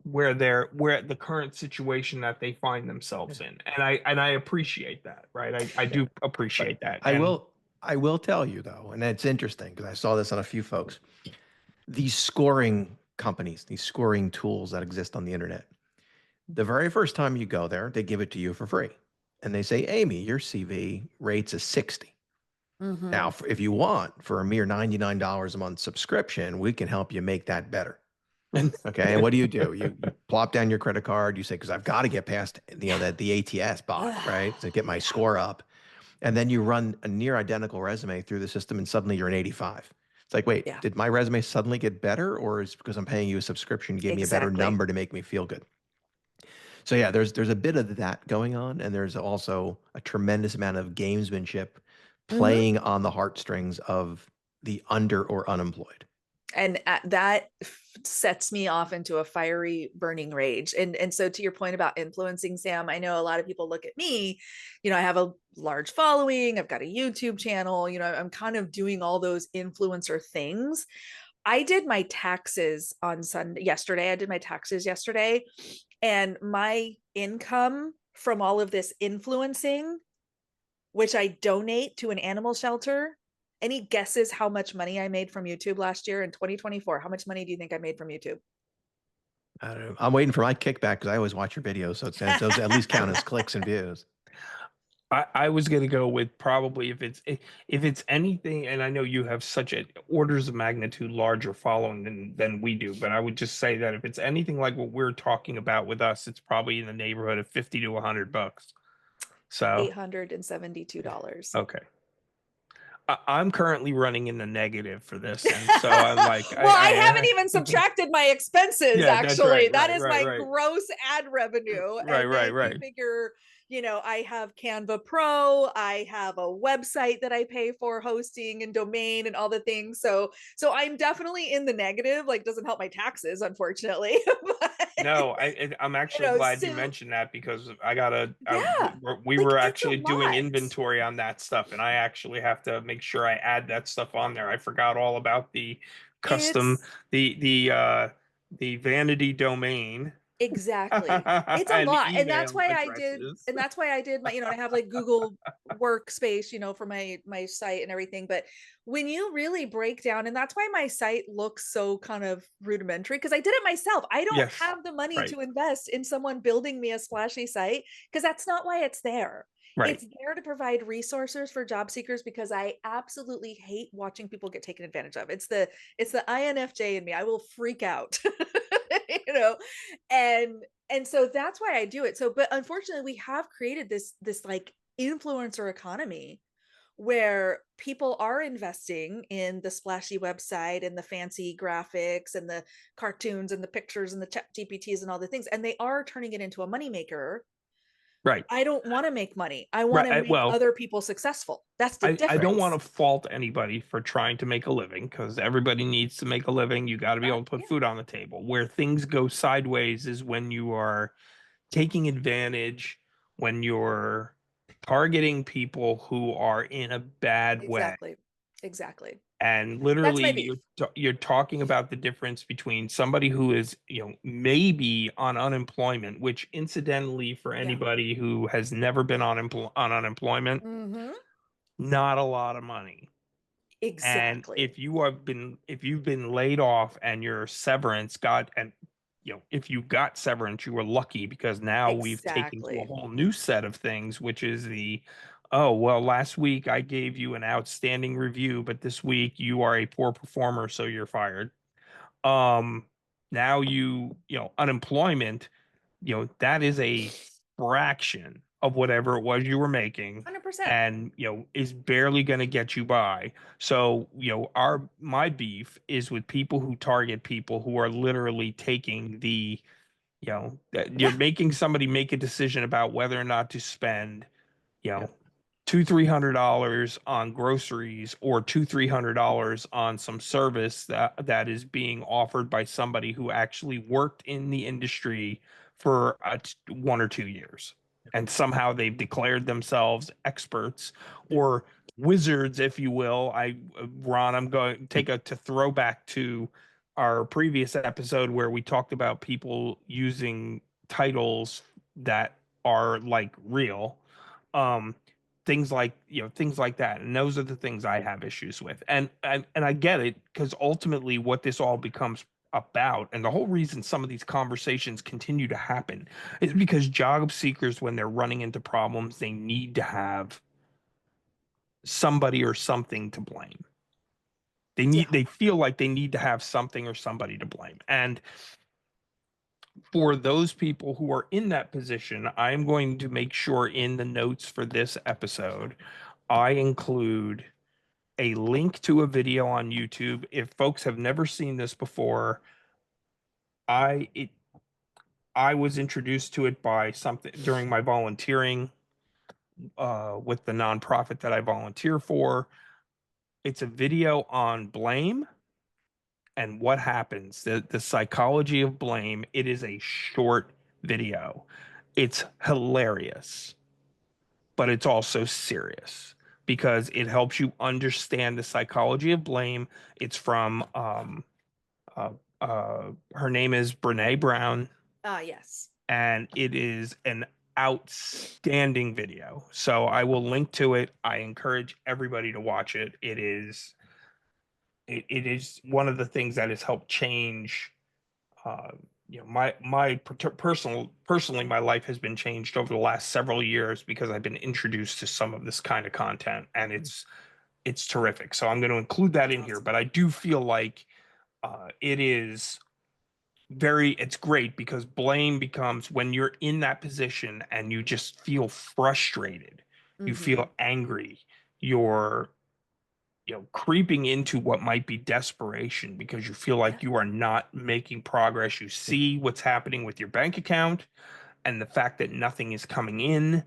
Speaker 2: where the current situation that they find themselves in. And I appreciate that, right? I
Speaker 3: Yeah.
Speaker 2: do
Speaker 3: But
Speaker 2: appreciate that.
Speaker 3: I
Speaker 2: And
Speaker 3: will I will tell you though, and it's interesting because I saw this on a few folks. These scoring companies, these scoring tools that exist on the internet. The very first time you go there, they give it to you for free. And they say, Amy, your CV rates a 60.
Speaker 4: Mm-hmm.
Speaker 3: Now, if you want, for a mere $99 a month subscription, we can help you make that better. Okay. And what do? You plop down your credit card. You say, because I've got to get past, the ATS bot, right? To get my
Speaker 4: Yeah.
Speaker 3: score up. And then you run a near identical resume through the system and suddenly you're an 85. It's like, wait,
Speaker 4: Yeah.
Speaker 3: did my resume suddenly get better? Or is it because I'm paying you a subscription, you gave me a better
Speaker 4: Exactly.
Speaker 3: number to make me feel good? So yeah, there's a bit of that going on, and there's also a tremendous amount of gamesmanship
Speaker 4: Mm-hmm.
Speaker 3: playing on the heartstrings of the under or unemployed.
Speaker 4: And that sets me off into a fiery burning rage. And so to your point about influencing, Sam, I know a lot of people look at me, I have a large following, I've got a YouTube channel, I'm kind of doing all those influencer things. I did my taxes on Sunday yesterday. I did my taxes yesterday, and my income from all of this influencing, which I donate to an animal shelter. Any guesses how much money I made from YouTube last year in 2024? How much money do you think I made from YouTube?
Speaker 3: I don't know. I'm waiting for my kickback because I always watch your videos, so those at least count as clicks and views.
Speaker 2: I was going to go with probably if it's anything, and I know you have such a orders of magnitude larger following than we do, but I would just say that if it's anything like what we're talking about with us, it's probably in the neighborhood of $50 to $100. So
Speaker 4: $872.
Speaker 2: okay. I'm currently running in the negative for this, and so I'm like,
Speaker 4: well, I haven't even subtracted my expenses.
Speaker 2: Yeah, that's
Speaker 4: actually,
Speaker 2: right,
Speaker 4: that
Speaker 2: right,
Speaker 4: is
Speaker 2: right,
Speaker 4: my
Speaker 2: right.
Speaker 4: gross ad revenue.
Speaker 2: Right,
Speaker 4: and
Speaker 2: right,
Speaker 4: then
Speaker 2: right.
Speaker 4: You figure, I have Canva Pro, I have a website that I pay for hosting and domain and all the things. So I'm definitely in the negative. Like, doesn't help my taxes, unfortunately. But,
Speaker 2: No, I'm actually glad you
Speaker 4: so
Speaker 2: mentioned that because
Speaker 4: yeah,
Speaker 2: we
Speaker 4: like
Speaker 2: were
Speaker 4: it's a
Speaker 2: actually doing
Speaker 4: lot.
Speaker 2: inventory on that stuff, and I actually have to make sure I add that stuff on there. I forgot all about the custom,
Speaker 4: It's
Speaker 2: the vanity domain
Speaker 4: exactly. It's a
Speaker 2: and
Speaker 4: lot. And that's
Speaker 2: email
Speaker 4: why
Speaker 2: addresses.
Speaker 4: I did my, and I have like Google workspace, for my site and everything. But when you really break down, and that's why my site looks so kind of rudimentary, because I did it myself. I don't
Speaker 2: Yes,
Speaker 4: have the money
Speaker 2: right,
Speaker 4: to invest in someone building me a splashy site, because that's not why it's there.
Speaker 2: right.
Speaker 4: It's there to provide resources for job seekers, because I absolutely hate watching people get taken advantage of. It's the INFJ in me. I will freak out. you know and so that's why I do it. So but unfortunately we have created this like influencer economy where people are investing in the splashy website and the fancy graphics and the cartoons and the pictures and the chat GPTs and all the things, and they are turning it into a moneymaker.
Speaker 2: Right.
Speaker 4: I don't want to make money. I want to
Speaker 2: Right.
Speaker 4: make
Speaker 2: Well,
Speaker 4: other people successful. That's the
Speaker 2: I don't want
Speaker 4: difference.
Speaker 2: to fault anybody for trying to make a living because everybody needs to make a living. You got to be able to put
Speaker 4: Yeah,
Speaker 2: food on the table. Where things go sideways is when you are taking advantage, when you're targeting people who are in a bad way.
Speaker 4: exactly.
Speaker 2: And
Speaker 4: That's
Speaker 2: literally,
Speaker 4: my beef.
Speaker 2: you're talking about the difference between somebody who is, maybe on unemployment, which incidentally, for
Speaker 4: Yeah.
Speaker 2: anybody who has never been on unemployment,
Speaker 4: Mm-hmm.
Speaker 2: not a lot of money. And
Speaker 4: Exactly.
Speaker 2: if you've been laid off and your severance got, and if you got severance, you were lucky because now we've taken to a
Speaker 4: Exactly.
Speaker 2: whole new set of things, which is oh, well, last week I gave you an outstanding review, but this week you are a poor performer, so you're fired. Um, Now unemployment, that is a fraction of whatever it was you were making
Speaker 4: 100%.
Speaker 2: and is barely going to get you by. So our my beef is with people who target people who are literally taking that you're
Speaker 4: Yeah.
Speaker 2: making somebody make a decision about whether or not to spend you know
Speaker 3: Yep.
Speaker 2: $200-300 on groceries or $200-300 on some service that is being offered by somebody who actually worked in the industry for 1 or 2 years, and somehow they've declared themselves experts or wizards, if you will. Ron, I'm going to take to throwback to our previous episode where we talked about people using titles that are like real. Um, things like that, and those are the things I have issues with, and I get it because ultimately what this all becomes about, and the whole reason some of these conversations continue to happen, is because job seekers, when they're running into problems, they need to have somebody or something to blame.
Speaker 4: Yeah.
Speaker 2: They feel like they need to have something or somebody to blame. And for those people who are in that position, I'm going to make sure in the notes for this episode I include a link to a video on YouTube. If folks have never seen this before, I it I was introduced to it by something during my volunteering with the nonprofit that I volunteer for. It's a video on blame and what happens, the psychology of blame. It is a short video. It's hilarious, but it's also serious because it helps you understand the psychology of blame. It's from her name is Brene Brown,
Speaker 4: Yes.
Speaker 2: and it is an outstanding video. So I will link to it. I encourage everybody to watch it. It is one of the things that has helped change uh, personally, my life has been changed over the last several years because I've been introduced to some of this kind of content, and it's terrific. So I'm going to include that in here, but I do feel like it's great because blame becomes when you're in that position and you just feel frustrated, you
Speaker 4: Mhm.
Speaker 2: feel angry, you're creeping into what might be desperation because you feel like you are not making progress. You see what's happening with your bank account and the fact that nothing is coming in,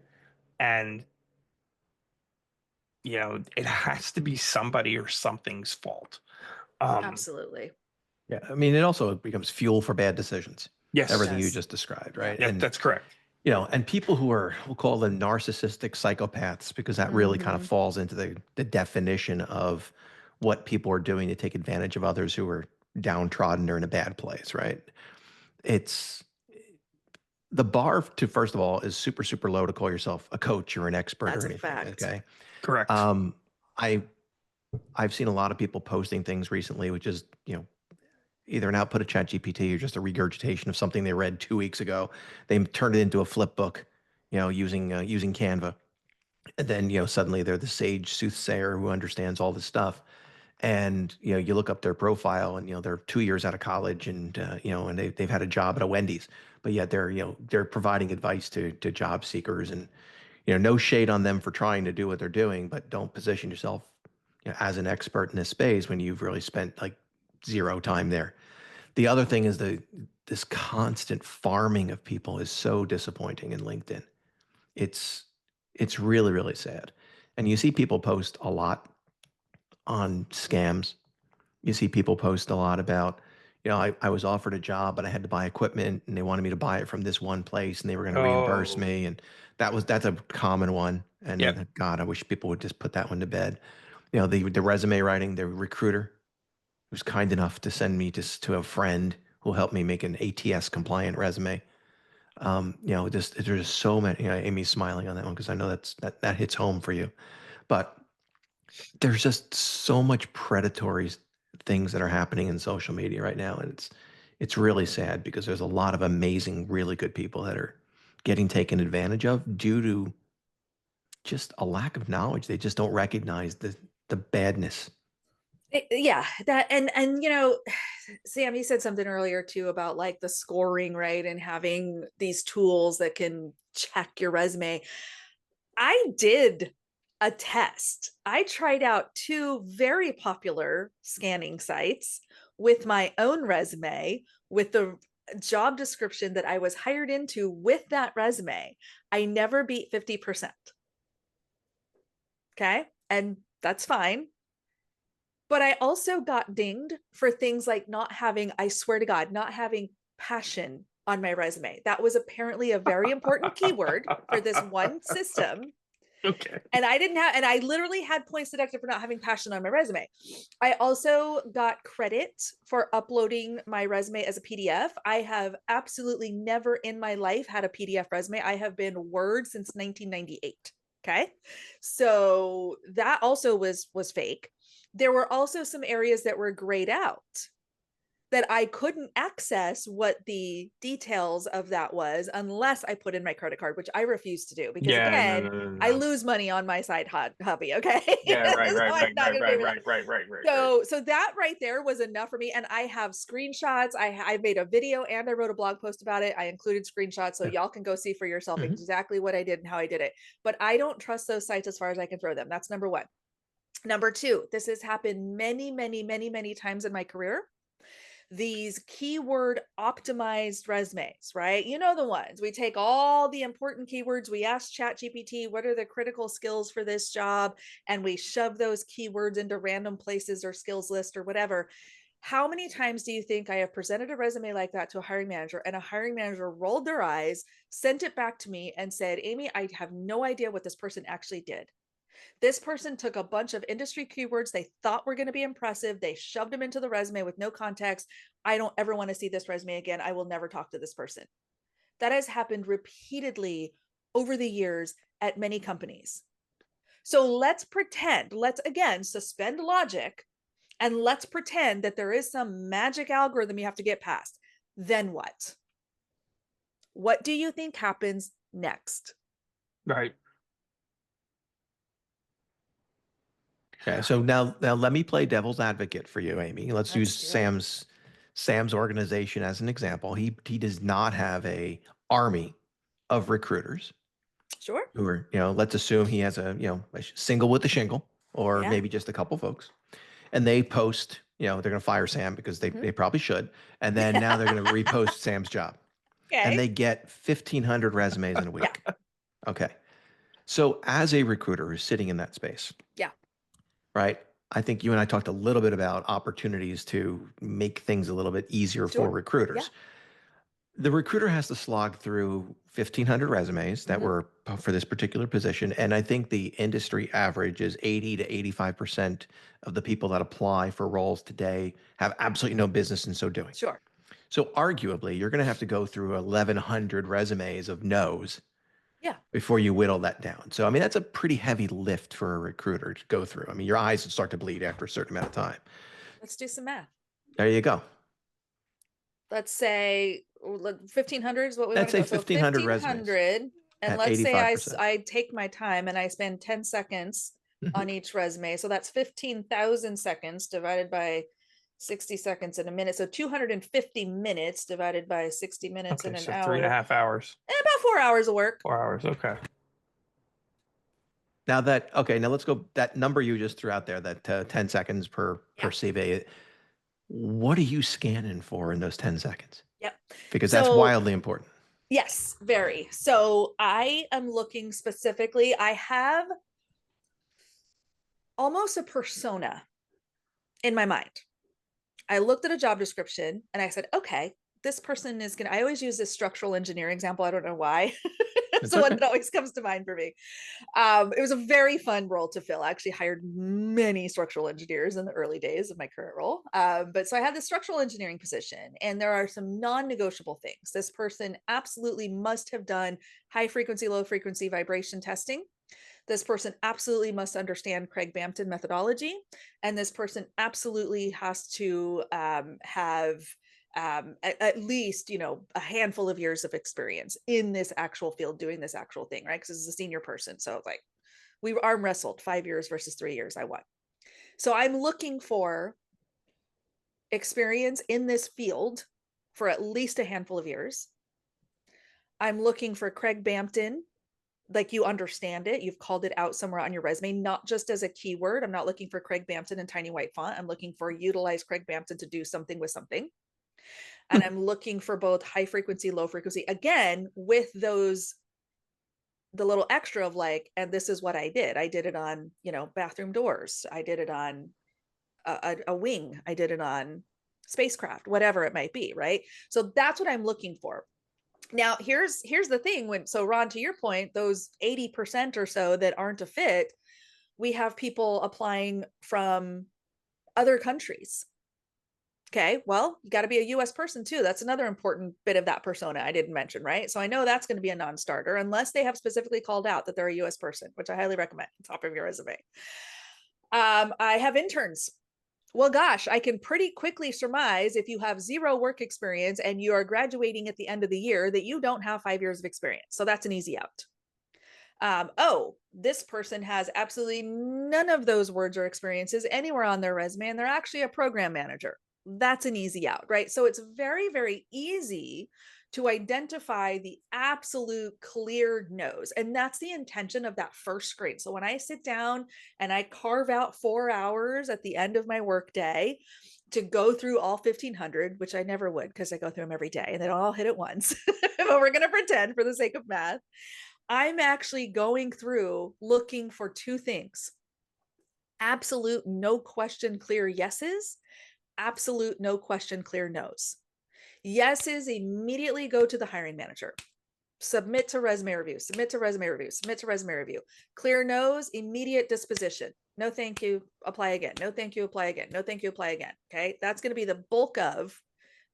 Speaker 2: and it has to be somebody or something's fault.
Speaker 4: Absolutely.
Speaker 3: Yeah, I mean, it also becomes fuel for bad decisions.
Speaker 2: Yes.
Speaker 3: Everything you
Speaker 4: Yes.
Speaker 3: just described,
Speaker 4: Yeah.
Speaker 3: right?
Speaker 2: Yeah,
Speaker 3: And
Speaker 2: that's correct.
Speaker 3: and people who are, we'll call them narcissistic psychopaths, because that really kind of
Speaker 4: Mhm.
Speaker 3: falls into the definition of what people are doing to take advantage of others who are downtrodden or in a bad place, right? It's the bar to, first of all, is super, super low to call yourself a coach or an expert
Speaker 4: That's
Speaker 3: or
Speaker 4: a
Speaker 3: anything.
Speaker 4: fact.
Speaker 3: Okay.
Speaker 2: Correct.
Speaker 3: I I've seen a lot of people posting things recently, which is, either an output of ChatGPT or just a regurgitation of something they read 2 weeks ago. They turned it into a flip book, using Canva, and then suddenly they're the sage soothsayer who understands all this stuff. And you look up their profile, and they're 2 years out of college, and and they've had a job at a Wendy's, but yet they're providing advice to job seekers, and no shade on them for trying to do what they're doing, but don't position yourself as an expert in this space when you've really spent like zero time there. The other thing is this constant farming of people is so disappointing in LinkedIn. It's really, really sad. And you see people post a lot on scams. You see people post a lot about, I was offered a job, but I had to buy equipment, and they wanted me to buy it from this one place, and they were going to reimburse
Speaker 2: Oh,
Speaker 3: me. And that's a common one. And
Speaker 2: yep.
Speaker 3: God, I wish people would just put that one to bed. The resume writing, the recruiter who's kind enough to send me to a friend who helped me make an ATS compliant resume. Just there's just so many. Amy's smiling on that one because I know that hits home for you. But there's just so much predatory things that are happening in social media right now, and it's really sad because there's a lot of amazing, really good people that are getting taken advantage of due to just a lack of knowledge. They just don't recognize the badness.
Speaker 4: Yeah, that and Sam, you said something earlier too about like the scoring, right? And having these tools that can check your resume. I did a test. I tried out two very popular scanning sites with my own resume, with the job description that I was hired into with that resume. I never beat 50%. Okay. And that's fine. But I also got dinged for things like not having, I swear to God, not having passion on my resume. That was apparently a very important keyword for this one system.
Speaker 2: Okay.
Speaker 4: And I literally had points deducted for not having passion on my resume. I also got credit for uploading my resume as a PDF. I have absolutely never in my life had a PDF resume. I have been Word since 1998. Okay. So that also was fake. There were also some areas that were grayed out that I couldn't access what the details of that was unless I put in my credit card, which I refuse to do because
Speaker 2: Yeah,
Speaker 4: again,
Speaker 2: no.
Speaker 4: I lose money on my side hobby. Okay.
Speaker 2: Yeah, right,
Speaker 4: So I'm not gonna pay for that.
Speaker 2: right.
Speaker 4: So that right there was enough for me. And I have screenshots. I made a video and I wrote a blog post about it. I included screenshots so
Speaker 3: Yeah.
Speaker 4: y'all can go see for yourself
Speaker 3: Mhm.
Speaker 4: exactly what I did and how I did it. But I don't trust those sites as far as I can throw them. That's number one. Number two, this has happened many, many, many, many times in my career. These keyword optimized resumes, right? You know the ones. We take all the important keywords, we ask ChatGPT, what are the critical skills for this job? And we shove those keywords into random places or skills list or whatever. How many times do you think I have presented a resume like that to a hiring manager and a hiring manager rolled their eyes, sent it back to me and said, Amy, I have no idea what this person actually did. This person took a bunch of industry keywords they thought were going to be impressive. They shoved them into the resume with no context. I don't ever want to see this resume again. I will never talk to this person. That has happened repeatedly over the years at many companies. So let's pretend, let's again suspend logic, and let's pretend that there is some magic algorithm you have to get past. Then what? What do you think happens next?
Speaker 2: Right.
Speaker 3: Okay, so now let me play devil's advocate for you, Amy. Let's use
Speaker 4: do it.
Speaker 3: Sam's organization as an example. He does not have a army of recruiters
Speaker 4: Sure.
Speaker 3: who are, let's assume he has a single with a shingle, or
Speaker 4: Yeah.
Speaker 3: maybe just a couple folks, and they post, they're going to fire Sam because they probably should, and then now they're going to repost Sam's job, and they get 1,500 resumes in a week. Okay, so as a recruiter who's sitting in that space,
Speaker 4: Yeah.
Speaker 3: right? I think you and I talked a little bit about opportunities to make things a little bit easier for recruiters. The recruiter has to slog through 1,500 resumes that were for this particular position. And I think the industry average is 80 to 85% of the people that apply for roles today have absolutely no business in so doing.
Speaker 4: Sure.
Speaker 3: So arguably, you're going to have to go through 1,100 resumes of no's before you whittle that down. So, I mean, that's a pretty heavy lift for a recruiter to go through. I mean, your eyes would start to bleed after a certain amount of time.
Speaker 4: Let's do some math.
Speaker 3: There you go.
Speaker 4: Let's say 1,500 is what we
Speaker 3: Let's
Speaker 4: want to
Speaker 3: say
Speaker 4: go.
Speaker 3: 1,500
Speaker 4: So
Speaker 3: resumes
Speaker 4: 1,500, and
Speaker 3: at
Speaker 4: let's say
Speaker 3: 85%.
Speaker 4: I take my time and I spend 10 seconds on each resume. So that's 15,000 seconds divided by 60 seconds in a minute. So 250 minutes divided by 60 minutes in an
Speaker 2: so
Speaker 4: hour.
Speaker 2: 3.5 hours.
Speaker 4: About 4 hours of work.
Speaker 2: 4 hours. Okay.
Speaker 3: Now let's go, that number you just threw out there, that 10 seconds per CV. What are you scanning for in those 10 seconds?
Speaker 4: Yep.
Speaker 3: Because that's wildly important.
Speaker 4: Yes, very. So I am looking specifically, I have almost a persona in my mind. I looked at a job description and I said, okay, this person is going to, I always use this structural engineering example. I don't know why. It's the one that always comes to mind for me. It was a very fun role to fill. I actually hired many structural engineers in the early days of my current role. But so I had this structural engineering position, and there are some non-negotiable things. This person absolutely must have done high frequency, low frequency vibration testing. This person absolutely must understand Craig Bampton methodology. And this person absolutely has to have at least, a handful of years of experience in this actual field doing this actual thing, right? Because this is a senior person. So it's like, we arm wrestled 5 years versus 3 years. I won. So I'm looking for experience in this field for at least a handful of years. I'm looking for Craig Bampton, like you understand it, you've called it out somewhere on your resume, not just as a keyword. I'm not looking for Craig Bampton in tiny white font. I'm looking for utilize Craig Bampton to do something with something. And I'm looking for both high frequency, low frequency, again, with the little extra of like, and this is what I did. I did it on, bathroom doors. I did it on a wing. I did it on spacecraft, whatever it might be. Right. So that's what I'm looking for. Now, here's the thing. So Ron, to your point, those 80% or so that aren't a fit, we have people applying from other countries. Okay, well, you got to be a US person too. That's another important bit of that persona I didn't mention, right? So I know that's going to be a non-starter unless they have specifically called out that they're a US person, which I highly recommend on top of your resume. I have interns. Well, gosh, I can pretty quickly surmise if you have 0 work experience and you are graduating at the end of the year that you don't have 5 years of experience. So that's an easy out. This person has absolutely none of those words or experiences anywhere on their resume, and they're actually a program manager. That's an easy out, right? So it's very, very easy to identify the absolute clear no's. And that's the intention of that first screen. So when I sit down and I carve out 4 hours at the end of my workday to go through all 1,500, which I never would because I go through them every day and they don't all hit at once, but we're going to pretend for the sake of math. I'm actually going through looking for 2 things: absolute, no question, clear yeses, absolute no question, clear no's. Yes is immediately go to the hiring manager. Submit to resume review, submit to resume review, submit to resume review. Clear no's, immediate disposition. No, thank you, apply again. No, thank you, apply again. No, thank you, apply again. Okay. That's going to be the bulk of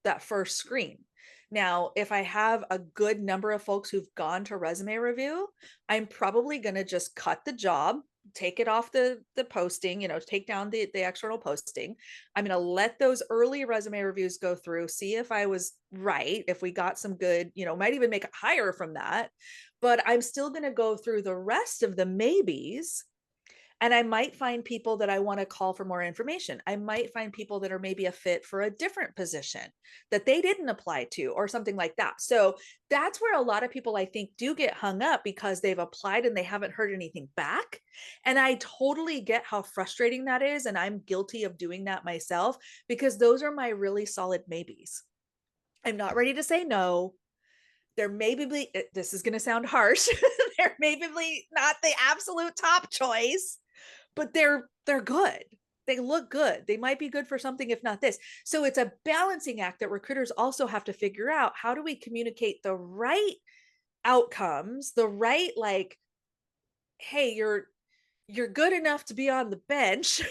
Speaker 4: that first screen. Now, if I have a good number of folks who've gone to resume review, I'm probably going to just cut the job, take it off the posting, take down the external posting. I'm going to let those early resume reviews go through, see if I was right, if we got some good, might even make a hire from that. But I'm still going to go through the rest of the maybes. And I might find people that I want to call for more information. I might find people that are maybe a fit for a different position that they didn't apply to or something like that. So that's where a lot of people, I think, do get hung up because they've applied and they haven't heard anything back. And I totally get how frustrating that is. And I'm guilty of doing that myself because those are my really solid maybes. I'm not ready to say no. They're maybe, this is going to sound harsh, they're maybe not the absolute top choice, but they're good. They look good. They might be good for something, if not this. So it's a balancing act that recruiters also have to figure out. How do we communicate the right outcomes, the right, like, hey, you're good enough to be on the bench,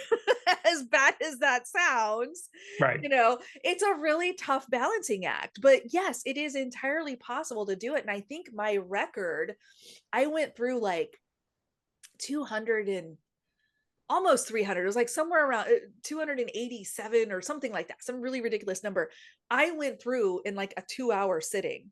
Speaker 4: as bad as that sounds.
Speaker 2: Right.
Speaker 4: It's a really tough balancing act, but yes, it is entirely possible to do it. And I think my record, I went through like 200 and almost 300. It was like somewhere around 287 or something like that, some really ridiculous number. I went through in like a 2-hour sitting.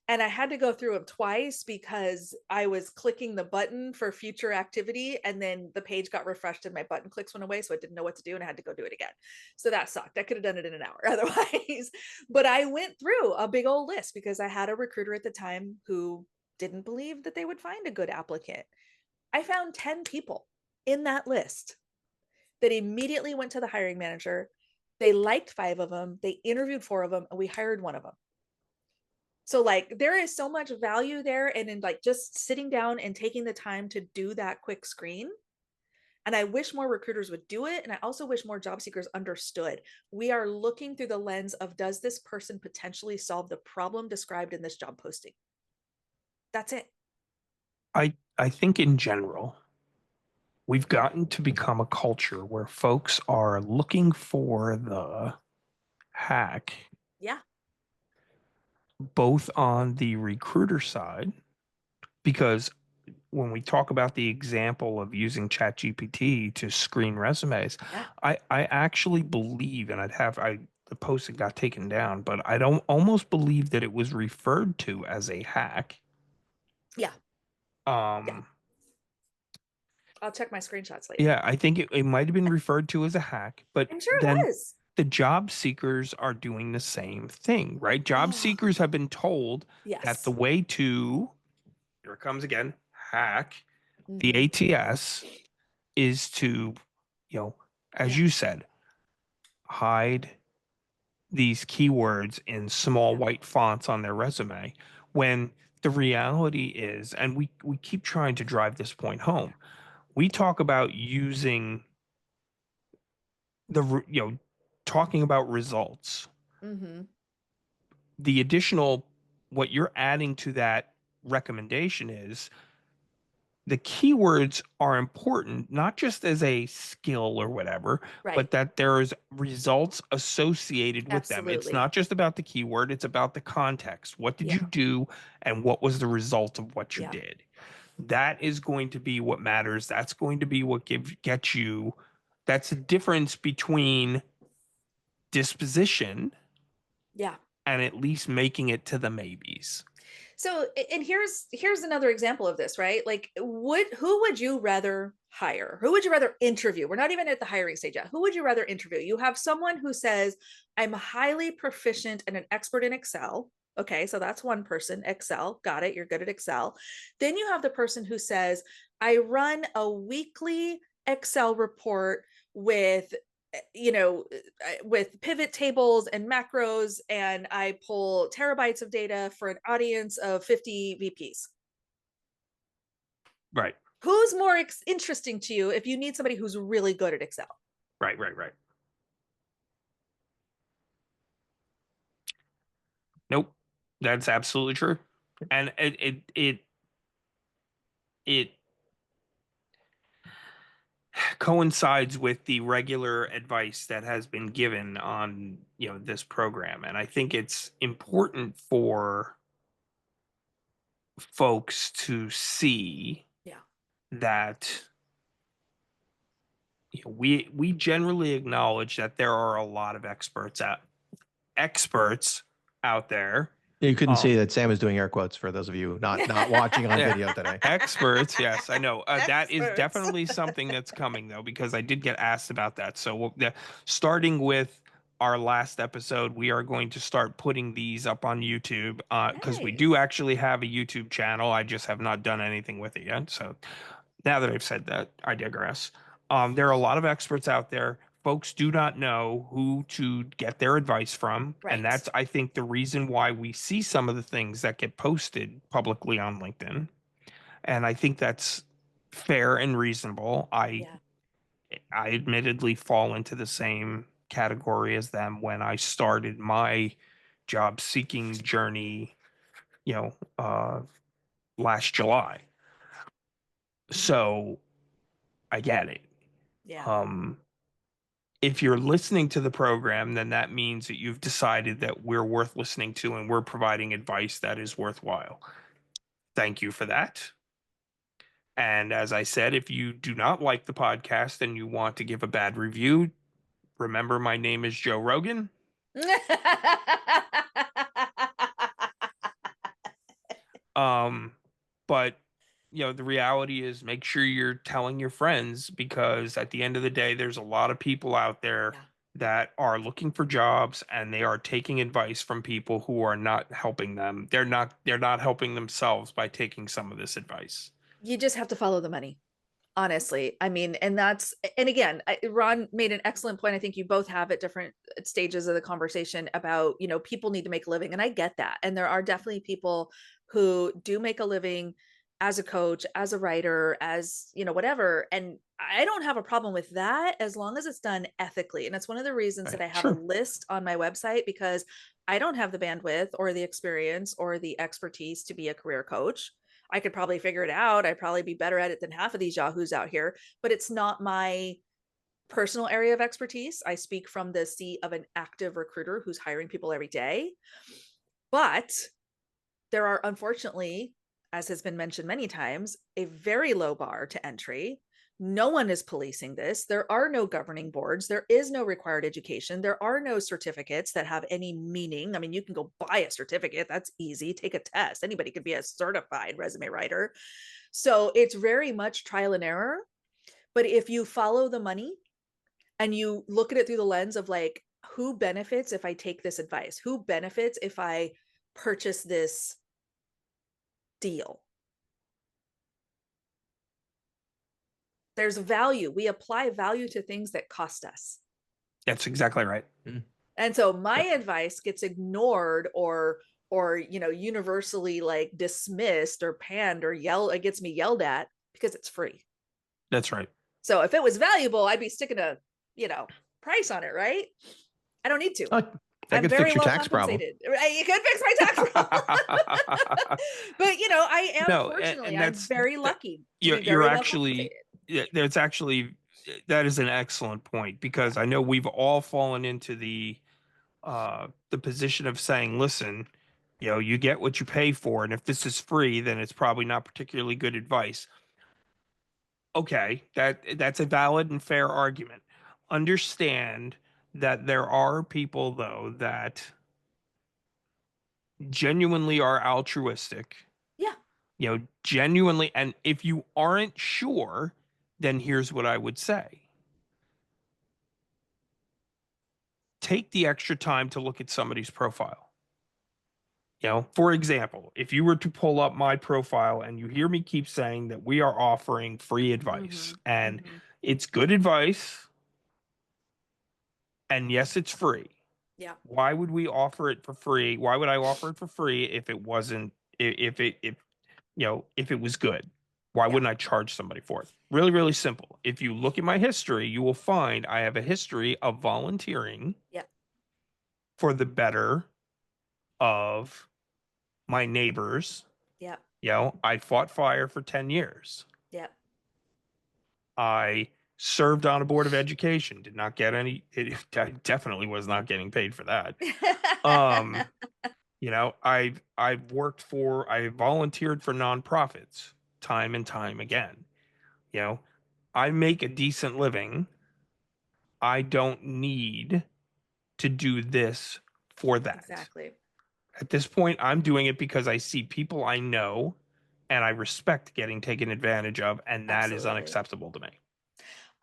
Speaker 4: And I had to go through them twice because I was clicking the button for future activity. And then the page got refreshed and my button clicks went away. So I didn't know what to do and I had to go do it again. So that sucked. I could have done it in an hour otherwise. But I went through a big old list because I had a recruiter at the time who didn't believe that they would find a good applicant. I found 10 people in that list that immediately went to the hiring manager. They liked 5 of them. They interviewed 4 of them and we hired 1 of them. So like there is so much value there, and in like just sitting down and taking the time to do that quick screen. And I wish more recruiters would do it. And I also wish more job seekers understood. We are looking through the lens of, does this person potentially solve the problem described in this job posting? That's it.
Speaker 2: I think in general, we've gotten to become a culture where folks are looking for the hack,
Speaker 4: Yeah.
Speaker 2: both on the recruiter side, because when we talk about the example of using ChatGPT to screen resumes,
Speaker 4: Yeah.
Speaker 2: I actually believe, and the post got taken down, but I don't almost believe that it was referred to as a hack.
Speaker 4: Yeah.
Speaker 2: Yeah.
Speaker 4: I'll check my screenshots later.
Speaker 2: Yeah, I think it might have been referred to as a hack, but
Speaker 4: I'm sure
Speaker 2: then
Speaker 4: it was.
Speaker 2: the job seekers are doing the same thing, right? Job seekers have been told that the way to, here it comes again, hack the ATS is to, as you said, hide these keywords in small white fonts on their resume, when the reality is, and we keep trying to drive this point home, we talk about using talking about results. The additional, what you're adding to that recommendation is the keywords are important, not just as a skill or whatever, but that there's results associated with them. It's not just about the keyword, it's about the context. What did you do and what was the result of what you did? That is going to be what matters. That's going to be what gets you. That's the difference between disposition and at least making it to the maybes.
Speaker 4: So, and here's another example of this, right? Like, who would you rather hire? Who would you rather interview? We're not even at the hiring stage yet. Who would you rather interview? You have someone who says, I'm highly proficient and an expert in Excel. Okay, so that's one person. Excel, got it. You're good at Excel. Then you have the person who says, I run a weekly Excel report with with pivot tables and macros, and I pull terabytes of data for an audience of 50 VPs.
Speaker 2: Right.
Speaker 4: Who's more interesting to you if you need somebody who's really good at Excel?
Speaker 2: Right. That's absolutely true. And it coincides with the regular advice that has been given on, this program. And I think it's important for folks to see
Speaker 4: Yeah.
Speaker 2: that we generally acknowledge that there are a lot of experts out there.
Speaker 3: You couldn't
Speaker 2: Um,
Speaker 3: see that Sam was doing air quotes for those of you not watching on
Speaker 2: Yeah.
Speaker 3: video today.
Speaker 2: Experts, yes, I know. That is
Speaker 4: Experts.
Speaker 2: definitely something that's coming though, because I did get asked about that. So starting with our last episode, we are going to start putting these up on YouTube because we do
Speaker 4: Nice.
Speaker 2: actually have a YouTube channel. I just have not done anything with it yet. So now that I've said that, I digress. There are a lot of experts out there. Folks do not know who to get their advice from.
Speaker 4: Right.
Speaker 2: And that's, I think, the reason why we see some of the things that get posted publicly on LinkedIn. And I think that's fair and reasonable.
Speaker 4: Yeah.
Speaker 2: I admittedly fall into the same category as them when I started my job seeking journey, last July. So I get it.
Speaker 4: Yeah.
Speaker 2: If you're listening to the program, then that means that you've decided that we're worth listening to and we're providing advice that is worthwhile. Thank you for that. And as I said, if you do not like the podcast and you want to give a bad review, remember my name is Joe Rogan. But the reality is make sure you're telling your friends, because at the end of the day, there's a lot of people out there
Speaker 4: Yeah.
Speaker 2: that are looking for jobs and they are taking advice from people who are not helping them. They're not helping themselves by taking some of this advice.
Speaker 4: You just have to follow the money. Honestly, I mean, and again, Ron made an excellent point. I think you both have at different stages of the conversation about, people need to make a living. And I get that. And there are definitely people who do make a living as a coach, as a writer, as, whatever. And I don't have a problem with that as long as it's done ethically. And it's one of the reasons that I have a list on my website, because I don't have the bandwidth or the experience or the expertise to be a career coach. I could probably figure it out. I'd probably be better at it than half of these yahoos out here, but it's not my personal area of expertise. I speak from the seat of an active recruiter who's hiring people every day. But there are, unfortunately, as has been mentioned many times, a very low bar to entry. No one is policing this. There are no governing boards. There is no required education. There are no certificates that have any meaning. I mean, you can go buy a certificate. That's easy. Take a test. Anybody could be a certified resume writer. So it's very much trial and error. But if you follow the money and you look at it through the lens of like, who benefits if I take this advice? Who benefits if I purchase this deal? There's value. We apply value to things that cost us.
Speaker 2: That's exactly right.
Speaker 4: And so my advice gets ignored or universally like dismissed or panned or it gets me yelled at because it's free.
Speaker 2: That's right.
Speaker 4: So if it was valuable, I'd be sticking a, price on it, right? I don't need to.
Speaker 3: That could fix your tax problem.
Speaker 4: Right? You could fix my tax problem. But I am fortunately, I'm very lucky.
Speaker 2: You're actually, that is an excellent point, because I know we've all fallen into the position of saying, listen, you get what you pay for, and if this is free, then it's probably not particularly good advice. Okay, that's a valid and fair argument. Understand that there are people, though, that genuinely are altruistic.
Speaker 4: Yeah.
Speaker 2: Genuinely. And if you aren't sure, then here's what I would say. Take the extra time to look at somebody's profile. For example, if you were to pull up my profile and you hear me keep saying that we are offering free advice, and it's good advice, and yes, it's free.
Speaker 4: Yeah.
Speaker 2: Why would we offer it for free? Why would I offer it for free if it wasn't, if it was good? Why wouldn't I charge somebody for it? Really, really simple. If you look at my history, you will find I have a history of volunteering for the better of my neighbors.
Speaker 4: Yep.
Speaker 2: You know, I fought fire for 10 years.
Speaker 4: Yep.
Speaker 2: I served on a board of education, did not get any, I definitely was not getting paid for that. You know, I volunteered for nonprofits time and time again. You know, I make a decent living. I don't need to do this for that.
Speaker 4: Exactly.
Speaker 2: At this point, I'm doing it because I see people I know and I respect getting taken advantage of, and that is
Speaker 4: Absolutely.
Speaker 2: unacceptable to me.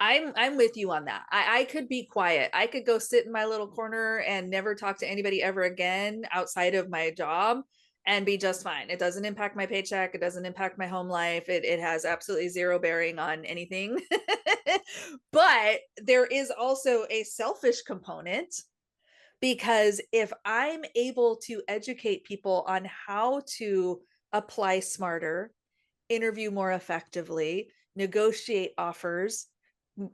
Speaker 4: I'm with you on that. I could be quiet. I could go sit in my little corner and never talk to anybody ever again outside of my job and be just fine. It doesn't impact my paycheck. It doesn't impact my home life. It has absolutely zero bearing on anything. But there is also a selfish component, because if I'm able to educate people on how to apply smarter, interview more effectively, negotiate offers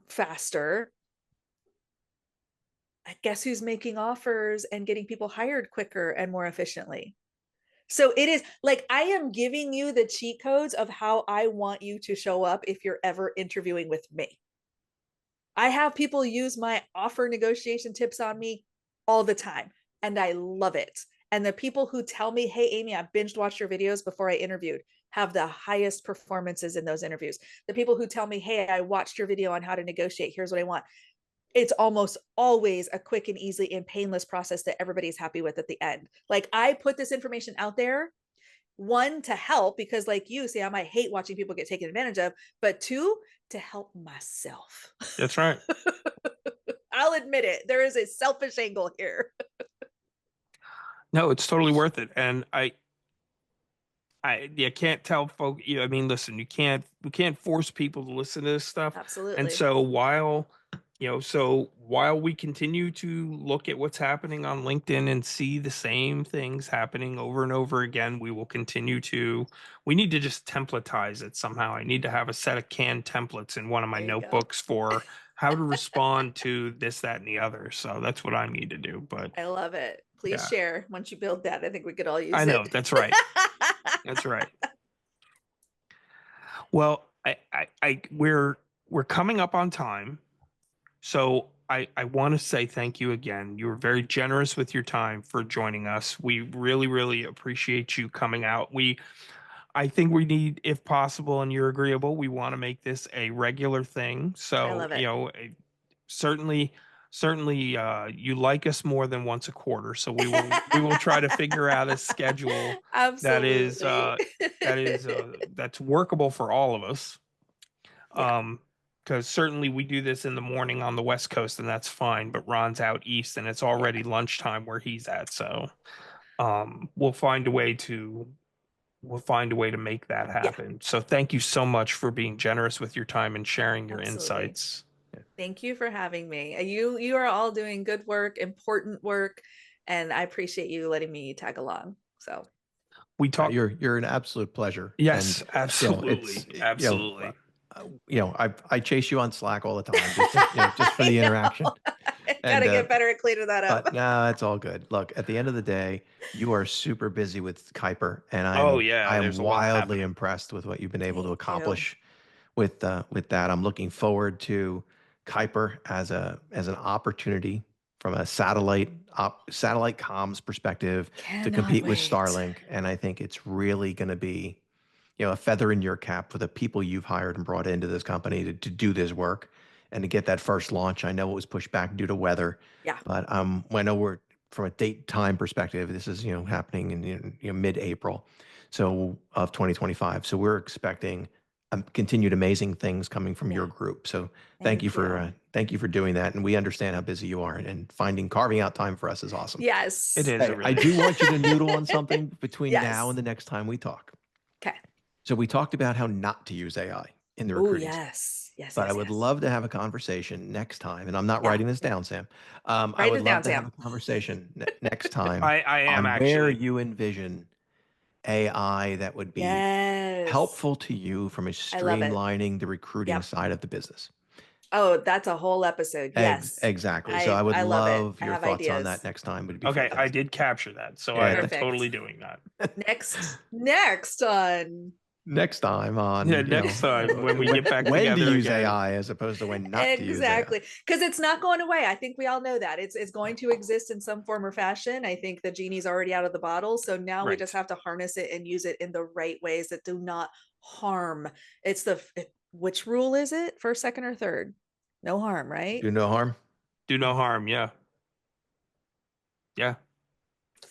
Speaker 4: faster, I guess who's making offers and getting people hired quicker and more efficiently? So it is like, I am giving you the cheat codes of how I want you to show up if you're ever interviewing with me. I have people use my offer negotiation tips on me all the time, and I love it. And the people who tell me, hey, Amy, I binged watched your videos before I interviewed, have the highest performances in those interviews. The people who tell me, hey, I watched your video on how to negotiate, here's what I want. It's almost always a quick and easy and painless process that everybody's happy with at the end. Like, I put this information out there, one, to help, because like you say, I might hate watching people get taken advantage of, but two, to help myself.
Speaker 2: That's right.
Speaker 4: I'll admit it. There is a selfish angle here.
Speaker 2: No, it's totally worth it. And you can't tell folk, I mean, listen, we can't force people to listen to this stuff.
Speaker 4: Absolutely.
Speaker 2: And so while we continue to look at what's happening on LinkedIn and see the same things happening over and over again, we will continue to, we need to just templatize it somehow. I need to have a set of canned templates in one of my
Speaker 4: There you go.
Speaker 2: notebooks for how to respond to this, that, and the other. So that's what I need to do. But
Speaker 4: I love it. Please
Speaker 2: Yeah.
Speaker 4: share once you build that. I think we could all use it.
Speaker 2: I know, that's right. That's right. Well, we're coming up on time. So I want to say thank you again. You were very generous with your time for joining us. We really, really appreciate you coming out. I think we need, if possible, and you're agreeable, we want to make this a regular thing. So,
Speaker 4: I love it.
Speaker 2: Certainly, you like us more than once a quarter. So we will try to figure out a schedule
Speaker 4: Absolutely.
Speaker 2: that's workable for all of us.
Speaker 4: Yeah.
Speaker 2: Because certainly we do this in the morning on the West Coast, and that's fine. But Ron's out east, and it's already lunchtime where he's at. So, we'll find a way to make that happen. So thank you so much for being generous with your time and sharing your
Speaker 4: Absolutely.
Speaker 2: insights.
Speaker 4: Thank you for having me. You are all doing good work, important work, and I appreciate you letting me tag along. So
Speaker 2: we talk.
Speaker 3: You're an absolute pleasure.
Speaker 2: Yes,
Speaker 3: And,
Speaker 2: absolutely, absolutely.
Speaker 3: I chase you on Slack all the time, just for the interaction.
Speaker 4: Gotta get better at cleaning that up.
Speaker 3: But no, it's all good. Look, at the end of the day, you are super busy with Kuiper, and I'm
Speaker 2: there's a lot
Speaker 3: wildly
Speaker 2: happening.
Speaker 3: impressed with what you've been able to
Speaker 4: Thank you.
Speaker 3: accomplish with that. I'm looking forward to Kuiper as an opportunity from a satellite comms perspective to
Speaker 4: Cannot
Speaker 3: compete with
Speaker 4: wait.
Speaker 3: Starlink, and I think it's really going to be a feather in your cap for the people you've hired and brought into this company to do this work and to get that first launch. I know it was pushed back due to weather.
Speaker 4: Yeah.
Speaker 3: But I know we're, from a date time perspective, this is happening in mid-April, so of 2025. So we're expecting continued amazing things coming from your group. So thank you for doing that, and we understand how busy you are, and carving out time for us is awesome.
Speaker 4: Yes.
Speaker 2: It is.
Speaker 3: Hey, I do want you to noodle on something between
Speaker 4: Yes.
Speaker 3: now and the next time we talk.
Speaker 4: Okay.
Speaker 3: So we talked about how not to use AI in the
Speaker 4: Oh,
Speaker 3: recruiting.
Speaker 4: yes. Yes.
Speaker 3: But
Speaker 4: yes,
Speaker 3: I would
Speaker 4: yes.
Speaker 3: love to have a conversation next time, and I'm not
Speaker 4: Yeah.
Speaker 3: writing this down, Sam. I
Speaker 4: Write
Speaker 3: would
Speaker 4: it down,
Speaker 3: love to have
Speaker 4: Sam.
Speaker 3: a conversation next time
Speaker 2: I am
Speaker 3: on where
Speaker 2: actually.
Speaker 3: you envision AI that would be
Speaker 4: Yes.
Speaker 3: helpful to you from a
Speaker 4: I love it.
Speaker 3: streamlining the recruiting
Speaker 4: Yep.
Speaker 3: side of the business.
Speaker 4: Oh, that's a whole episode. Yes.
Speaker 3: Exactly. So I would
Speaker 4: I love it.
Speaker 3: love
Speaker 4: I
Speaker 3: your
Speaker 4: have
Speaker 3: thoughts on
Speaker 4: ideas.
Speaker 3: that next time. Would be
Speaker 2: Okay, I
Speaker 3: fantastic.
Speaker 2: did capture that, so
Speaker 3: Yeah,
Speaker 2: I'm
Speaker 4: Perfect.
Speaker 2: totally doing that.
Speaker 4: Next on
Speaker 3: Next time on
Speaker 2: Yeah, next time when we get back
Speaker 3: when
Speaker 2: together
Speaker 3: to use
Speaker 2: again.
Speaker 3: AI as opposed to when not to use
Speaker 4: exactly, because it's not going away. I think we all know that it's going to exist in some form or fashion. I think the genie's already out of the bottle, so now we
Speaker 2: Right.
Speaker 4: just have to harness it and use it in the right ways that do not harm. It's which rule is it? First, second, or third? No harm,
Speaker 3: AI.
Speaker 4: right?
Speaker 3: Do no harm.
Speaker 2: Do no harm. Yeah. Yeah.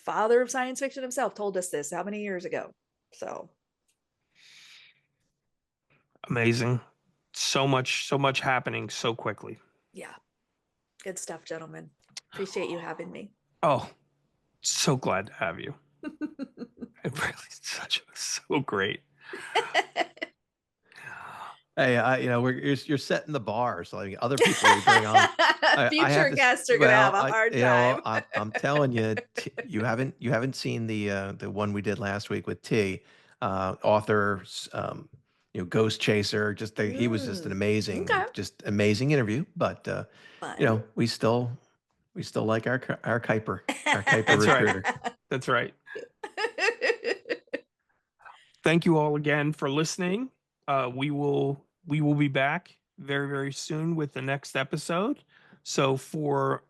Speaker 4: Father of science fiction himself told us this how many years ago? So
Speaker 2: Amazing. So much happening so quickly.
Speaker 4: yeah, good stuff, gentlemen. Appreciate you having me.
Speaker 2: Oh, so glad to have you. It really so great.
Speaker 3: Hey, you're setting the bar. So like other people we bring on. I have
Speaker 4: Future
Speaker 3: to s-
Speaker 4: guests are gonna have a
Speaker 3: I-
Speaker 4: hard
Speaker 3: you know,
Speaker 4: time.
Speaker 3: I'm telling you, you haven't seen the one we did last week with T, author, Ghost Chaser. He was just an
Speaker 4: Okay.
Speaker 3: amazing interview. But
Speaker 4: Fun.
Speaker 3: we still like our Kuiper, our Kuiper
Speaker 2: That's right.
Speaker 3: recruiter.
Speaker 2: That's right. Thank you all again for listening. We will be back very, very soon with the next episode. So for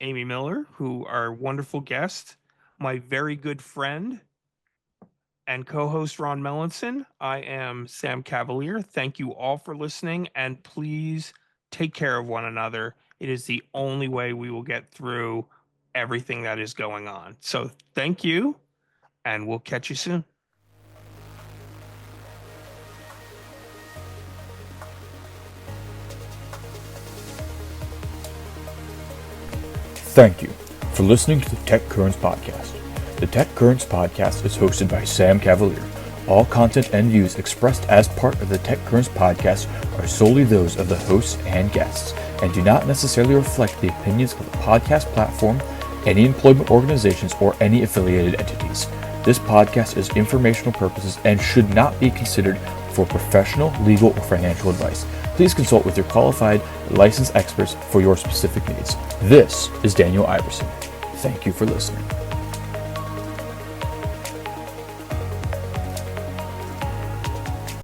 Speaker 2: Amy Miller, who our wonderful guest, my very good friend and co-host Ron Mellinson, I am Sam Cavalier. Thank you all for listening, and please take care of one another. It is the only way we will get through everything that is going on. So thank you, and we'll catch you soon.
Speaker 1: Thank you for listening to the Tech Currents Podcast. The Tech Currents Podcast is hosted by Sam Cavalier. All content and views expressed as part of the Tech Currents Podcast are solely those of the hosts and guests, and do not necessarily reflect the opinions of the podcast platform, any employment organizations, or any affiliated entities. This podcast is informational purposes and should not be considered for professional, legal, or financial advice. Please consult with your qualified, licensed experts for your specific needs. This is Daniel Iverson. Thank you for listening.